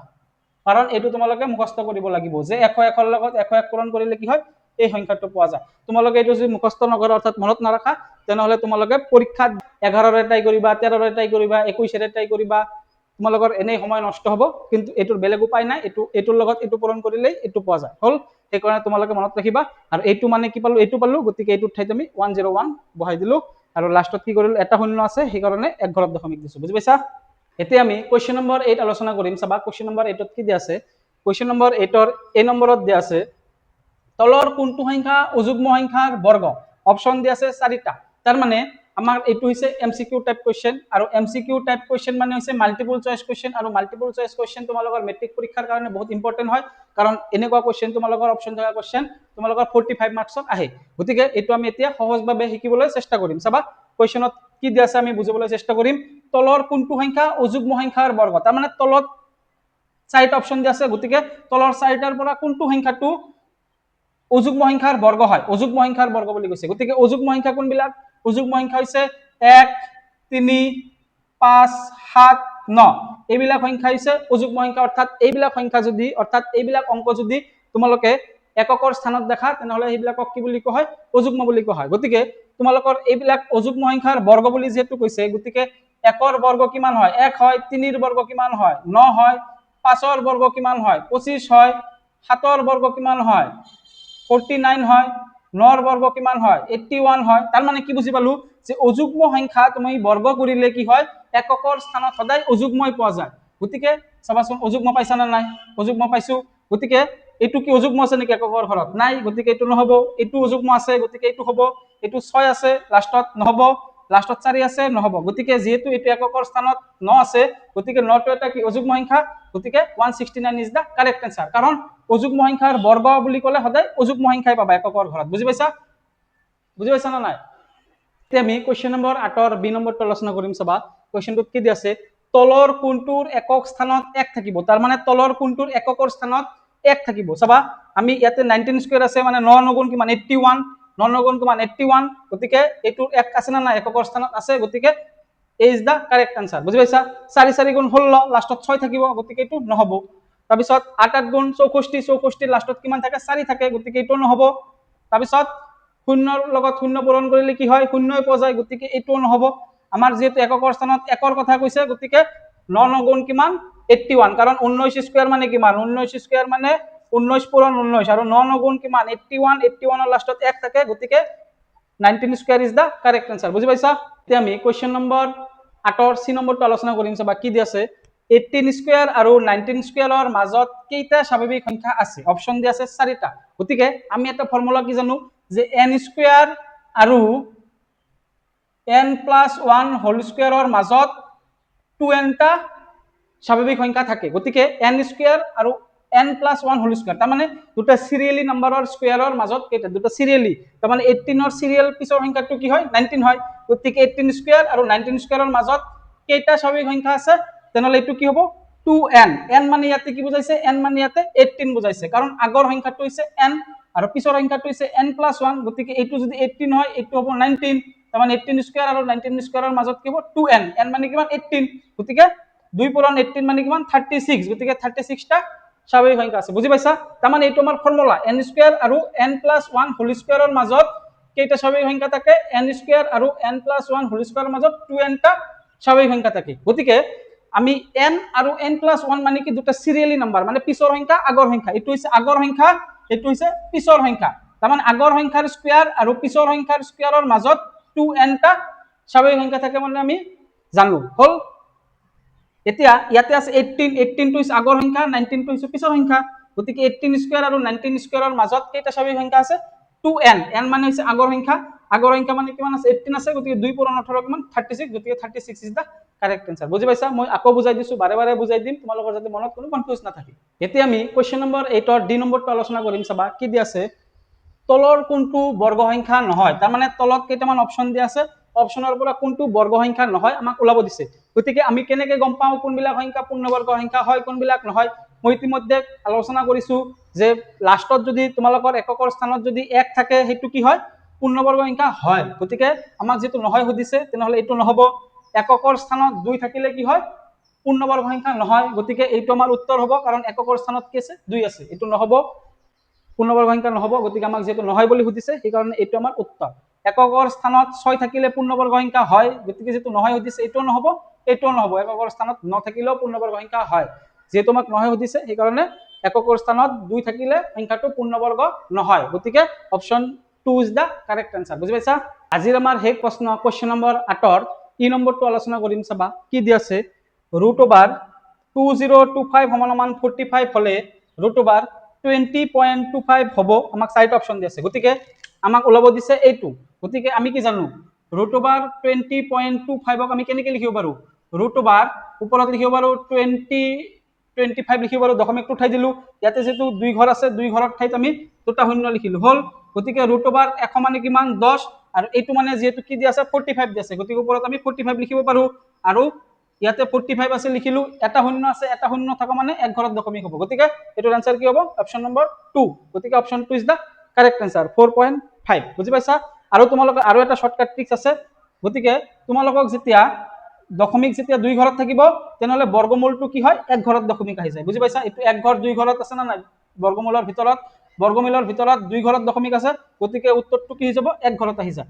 কাৰণ এইটো তোমালোকে মুখস্থ কৰিব লাগিব যে 101 ৰ লগত 101 পূৰণ কৰিলে কি হয় এই সংখ্যাটো পোৱা যায় তোমালোকে এইটো যদি মুখস্থ নকৰা অৰ্থাৎ মনত নাৰাখা তেনেহলে তোমালোকে পৰীক্ষাত 11 ৰে ট্ৰাই কৰিবা 13 ৰে ট্ৰাই কৰিবা 21 ৰে ট্ৰাই কৰিবা তোমালোকৰ এনেই সময় নষ্ট হ'ব কিন্তু এইটোৰ বেলেগ উপায় নাই এইটোৰ লগত এইটো পূৰণ কৰিলে এইটো পোৱা যায় হল সেই কাৰণে তোমালোকে মনত ৰাখিবা আৰু এইটো মানে কি পালো এইটো পালো গতিকে এইটোৰ ঠাইত আমি 101 বহাই দিলো আৰু লাষ্টত কি কৰিলো এটা শূন্য আছে সেই কাৰণে এক ঘৰত দশমিক দিছো বুজি পাইছা এতিয়া আমি কোৱেশ্চন নম্বৰ 8 আলোচনা কৰিম চাবা কোৱেশ্চন নম্বৰ 8 ত কি দিয়া আছে কোৱেশ্চন নম্বৰ 8 ৰ এই নম্বৰত দিয়া আছে তলৰ কোনটো সংখ্যা অযুগ্ম সংখ্যাৰ বৰ্গ অপচন দিয়া আছে 4টা তাৰ মানে আমাৰ এইটো হৈছে এমসিকিউ টাইপ কোৱেশ্চন আৰু এমসিকিউ টাইপ কোৱেশ্চন মানে হৈছে মাল্টিপল চয়েস কোৱেশ্চন আৰু মাল্টিপল চয়েস কোৱেশ্চন তোমালোকৰ মেট্ৰিক পৰীক্ষাৰ কাৰণে বহুত ইম্পৰ্টেন্ট হয় কাৰণ এনেকুৱা কোৱেশ্চন তোমালোকৰ অপচন থকা কোৱেশ্চন তোমালোকৰ 45 মাৰ্কছত আহে গতিকে এইটো আমি এতিয়া সহজভাৱে শিকিবলৈ চেষ্টা কৰিম চাবা কোৱেশ্চনত কি দিয়া আছে আমি বুজিবলৈ চেষ্টা কৰিম তলৰ কোনটো সংখ্যা অযুগ্ম সংখ্যাৰ বৰ্গ তাৰ মানে তলত 4টা অপচন দিয়া আছে গতিকে তলৰ 4টাৰ পৰা কোনটো সংখ্যাটো অযুগ্ম সংখ্যাৰ বৰ্গ হয় অযুগ্ম সংখ্যাৰ বৰ্গ বুলি কৈছে গতিকে অযুগ্ম সংখ্যা কোনবিলাক অযুগ্ম সংখ্যা হৈছে 1 3 5 7 9 এইবিলাক সংখ্যা হৈছে অযুগ্ম সংখ্যা অৰ্থাৎ এইবিলাক অংক যদি তোমালোকে এককৰ স্থানত দেখা তেনেহলে এইবিলাকক কি বুলি কোৱা হয় অযুগ্ম বুলি কোৱা হয় গতিকে তোমালোকৰ এইবিলাক অযুগ্ম সংখ্যাৰ বৰ্গ বুলি যেহেতু কৈছে গতিকে 1 ৰ বৰ্গ কিমান হয় 1 হয় 3 ৰ বৰ্গ কিমান হয় 9 হয় 5 ৰ বৰ্গ কিমান হয় 25 হয় 7 ৰ বৰ্গ কিমান হয় 49 হয় 9 ৰ বৰ্গ কিমান হয় 81 হয় তাৰ মানে কি বুজি পালো যে অযুগ্ম সংখ্যা তুমি বৰ্গ কৰিলে কি হয় এককৰ স্থানত সদায় অযুগ্মই পোৱা যায় গতিকে চাবাচোন অযুগ্ম পাইছা না নাই অযুগ্ম পাইছো গতিকে এইটো কি অযুগ্ম আছে নেকি এককৰ ঘৰত নাই গতিকে এইটো নহব এইটো অযুগ্ম আছে গতিকে এইটো হ'ব এইটো 6 আছে লাষ্টত নহব লাষ্টত 4 আছে নহব গতিকে যেহেতু এইটো এককৰ স্থানত 9 আছে গতিকে 9 টো এটা কি অযুগ্ম সংখ্যা গতিকে 169 ইজ দা কারেক্ট आंसर কাৰণ অযুগ্ম সংখ্যাৰ বৰ্গ বুলি ক'লে সদায় অযুগ্ম সংখ্যাই পাবা এককৰ ঘৰত বুজি পাইছা না নাই এতিয়া আমি কোৱেশ্চন নম্বৰ 8 ৰ বি নম্বৰটো আলোচনা কৰিম চাবা কোৱেশ্চনটোত কি দি আছে তলৰ কোনটোৰ একক স্থানত 1 থাকিব তাৰ মানে তলৰ কোনটোৰ এককৰ স্থানত 1 থাকিব চাবা আমি ইয়াতে 19 স্কয়াৰ আছে মানে 9 গুণ কিমান 81 9 গুণ কিমান 81 গতিকে এইটোৰ 1 আছে না নাই এককৰ স্থানত আছে গতিকে is the correct answer বুজি পাইছা 4 4 গুণ 16 লাষ্টত 6 থাকিব গতিকে এইটো নহব তাৰ পিছত 8 8 গুণ 64 64 লাষ্টত কিমান থাকে 4 থাকে গতিকে এইটো নহব তাৰ পিছত শূন্যৰ লগত শূন্য পূৰণ কৰিলে কি হয় শূন্যই পোৱা যায় গতিকে এইটো নহব আমাৰ যেহেতু এককৰ স্থানত একৰ কথা কৈছে গতিকে 9 9 গুণ কিমান 81 কাৰণ 19 স্কয়াৰ মানে কিমান 19 স্কয়াৰ মানে 19 পূৰণ 19 আৰু 9 9 গুণ কিমান 81 81 ৰ লাষ্টত 1 থাকে গতিকে 19 square is the correct answer বুজি পাইছা এতিয়া আমি কোৱেশ্চন নম্বৰ 8 ৰ সি নম্বৰটো আলোচনা কৰিম চাবা কি দি আছে 18 স্কয়াৰ আৰু 19 স্কয়াৰৰ মাজত কেইটা স্বাভাৱিক সংখ্যা আছে অপচন দি আছে 4টা গতিকে আমি এটা ফৰ্মুলা কি জানো যে n স্কয়াৰ আৰু n + 1 হোল স্কয়াৰৰ মাজত 2n টা স্বাভাৱিক সংখ্যা থাকে গতিকে n স্কয়াৰ আৰু n + 1 হোল স্কয়াৰ তাৰ মানে দুটা সিৰিয়ালি নাম্বাৰৰ স্কয়াৰৰ মাজত কেইটা দুটা সিৰিয়ালি তাৰ মানে 18 ৰ সিৰিয়াল পিছৰ সংখ্যাটো কি হয় 19 হয় গতিকে 18 স্কয়াৰ আৰু 19 স্কয়াৰৰ মাজত কেইটা স্বাভাৱিক সংখ্যা আছে তেনেহলে এইটো কি হ'ব 2n n মানে ইয়াতে কি বুজাইছে n মানে ইয়াতে 18 বুজাইছে কাৰণ আগৰ সংখ্যাটো হৈছে n আৰু পিছৰ সংখ্যাটো হৈছে n + 1 গতিকে এইটো যদি 18 হয় এইটো হ'ব 19 তাৰ মানে 18 স্কয়াৰ আৰু 19 স্কয়াৰৰ মাজত কি হ'ব 2n n মানে কিমান 18 গতিকে 2 পূৰণ 18 মানে কিমান 36 গতিকে 36 টা স্বাভাৱিক সংখ্যা আছে বুজি পাইছা তাৰ মানে এইটো আমাৰ ফৰ্মুলা n স্কয়াৰ আৰু n + 1 হোল স্কয়াৰৰ মাজত কেইটা স্বাভাৱিক সংখ্যা থাকে n স্কয়াৰ আৰু n + 1 হোল স্কয়াৰৰ মাজত 2n টা স্বাভাৱিক সংখ্যা থাকে গতিকে আমি n আৰু n + 1 মানে কি দুটা সিৰিয়ালি নাম্বাৰ মানে পিছৰ সংখ্যা আগৰ সংখ্যা এইটো হৈছে আগৰ সংখ্যা এইটো হৈছে পিছৰ সংখ্যা তাৰ মানে আগৰ সংখ্যাৰ স্কয়াৰ আৰু পিছৰ সংখ্যাৰ স্কয়াৰৰ মাজত 2n টা স্বাভাৱিক সংখ্যা থাকে মানে আমি জানো হল এতিয়া ইয়াতে আছে 18 টো হৈছে আগৰ সংখ্যা 19 টো হৈছে পিছৰ সংখ্যা গতিকে 18 স্কয়াৰ আৰু 19 স্কয়াৰৰ মাজত কেইটা স্বাভাৱিক সংখ্যা আছে 2n n মানে হৈছে আগৰ সংখ্যা মানে কিমান আছে 18 আছে গতিকে 2 পূৰণ 18 কিমান 36 গতিকে 36 ইজ দা কাৰেক্ট आंसर বুজি পাইছা মই আকৌ বুজাই দিছো বাৰে বুজাই দিম তোমালোকৰ যাতে মনত কোনো কনফিউজ নাথাকে এতিয়া আমি কোৱেশ্চন নম্বৰ 8 ৰ ডি নম্বৰটো আলোচনা কৰিম চাবা কি দি আছে তলৰ কোনটো বৰ্গ সংখ্যা নহয় তাৰ মানে তলত কেইটামান অপচন দি আছে অপচনৰ পৰা কোনটো বৰ্গ সংখ্যা নহয় আমাক ওলাব দিছে গতিকে আমি কেনেকৈ গম পাও কোনবিলাক সংখ্যা পূৰ্ণবৰ্গ সংখ্যা হয় কোনবিলাক নহয় মই ইতিমধ্যে আলোচনা কৰিছো যে লাষ্টত যদি তোমালোকৰ এককৰ স্থানত যদি 1 থাকে হেতু কি হয় পূৰ্ণবৰ্গ সংখ্যা হয় গতিকে আমাক যেটো নহয় সুধিছে তেনেহলে এটো নহব এককৰ স্থানত 2 থাকিলে কি হয় পূৰ্ণবৰ্গ সংখ্যা নহয় গতিকে এইটো আমাৰ উত্তৰ হ'ব কাৰণ এককৰ স্থানত কি আছে 2 আছে এটো নহব পূৰ্ণবৰ্গ সংখ্যা নহব গতিকে আমাক যেটো নহয় বুলি সুধিছে সেই কাৰণে এইটো আমাৰ উত্তৰ এককৰ স্থানত 6 থাকিলে পূৰ্ণবৰ্গ সংখ্যা হয় গতিকে যেটো নহয় সুধিছে এটো নহব এককৰ স্থানত 9 থাকিলেও পূৰ্ণবৰ্গ সংখ্যা হয় যেটো আমাক নহয় সুধিছে সেই কাৰণে এককৰ স্থানত 2 থাকিলে সংখ্যাটো পূৰ্ণবৰ্গ নহয় গতিকে option 2 is the correct answer বুজি পাইছা আজিৰ আমাৰ হেক প্ৰশ্ন কোৱেশ্চন নম্বৰ 8 ৰ ই নম্বৰটো আলোচনা কৰিম চাবা কি দি আছে √2025 সমান 45 হলে √20.25 হ'ব আমাক চাৰিটা অপচন দি আছে গতিকে আমাক ওলাব দিছে এইটো গতিকে আমি কি জানো √20.25 ক আমি কেনেকৈ লিখিব পাৰো √, ওপৰত লিখিব পাৰো 25 লিখিব পাৰো দশমিকটো উঠাই দিলো ইয়াতে যেটো দুই ঘৰ আছে দুই ঘৰৰ ঠাইত আমি দুটা শূন্য লিখিলো হল গতিকে √1 মানে কিমান 10 আৰু এইটো মানে যেটো কি দি আছে 45 দি আছে গতিকে ওপৰত আমি 45 লিখিব পাৰো আৰু ইয়াতে 45 আছে লিখিলো এটা শূন্য আছে এটা শূন্য থাকা মানে এক ঘৰত দশমিক হ'ব গতিকে এটোৰ आंसर কি হ'ব অপচন নম্বৰ 2 গতিকে option 2 is the correct answer 4.5 বুজি পাইছা আৰু তোমালোকৰ আৰু এটা শৰ্টকাট ট্ৰিক্স আছে গতিকে তোমালোকক যেতিয়া দশমিক যেতিয়া দুই ঘৰত থাকিব তেনেহলে বৰ্গমূলটো কি হয় এক ঘৰত দশমিক আহি যায় বুজি পাইছা এটো এক ঘৰ দুই ঘৰত আছে না নাই বৰ্গমূলৰ ভিতৰত দুই ঘৰত দশমিক আছে গতিকে উত্তৰটো কি হৈ যাব এক ঘৰত আহি যায়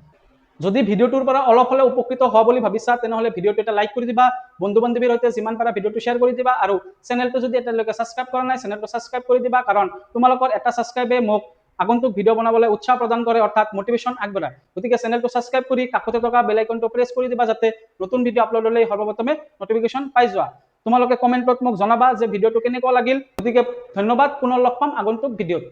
যদি ভিডিওটোৰ পৰা অলপ হলে উপকৃত হোৱা বুলি ভাবিছা তেনেহলে ভিডিওটো এটা লাইক কৰি দিবা বন্ধু বান্ধৱীৰ সৈতে যিমান পাৰা ভিডিওটো শেয়াৰ কৰি দিবা আৰু চেনেলটো যদি এতিয়ালৈকে সাবস্ক্ৰাইব কৰা নাই চেনেলটো সাবস্ক্ৰাইব কৰি দিবা কাৰণ তোমালোকৰ এটা সাবস্ক্ৰাইবে মোক আগন্তুক ভিডিও বনাবলৈ উৎসাহ প্ৰদান কৰে অৰ্থাৎ মোটিভেশন আগবঢ়ায় গতিকে চেনেলটো সাবস্ক্ৰাইব কৰি কাষতে থকা বেল আইকনটো প্ৰেছ কৰি দিবা যাতে নতুন ভিডিও আপলোড হ'লে সৰ্বপ্ৰথমে নটিফিকেশন পাই যোৱা তোমালোকে কমেন্টত মোক জনাবা যে ভিডিওটো কেনেকুৱা লাগিল গতিকে ধন্যবাদ পুনৰ লগ পাম আগন্তুক ভিডিওত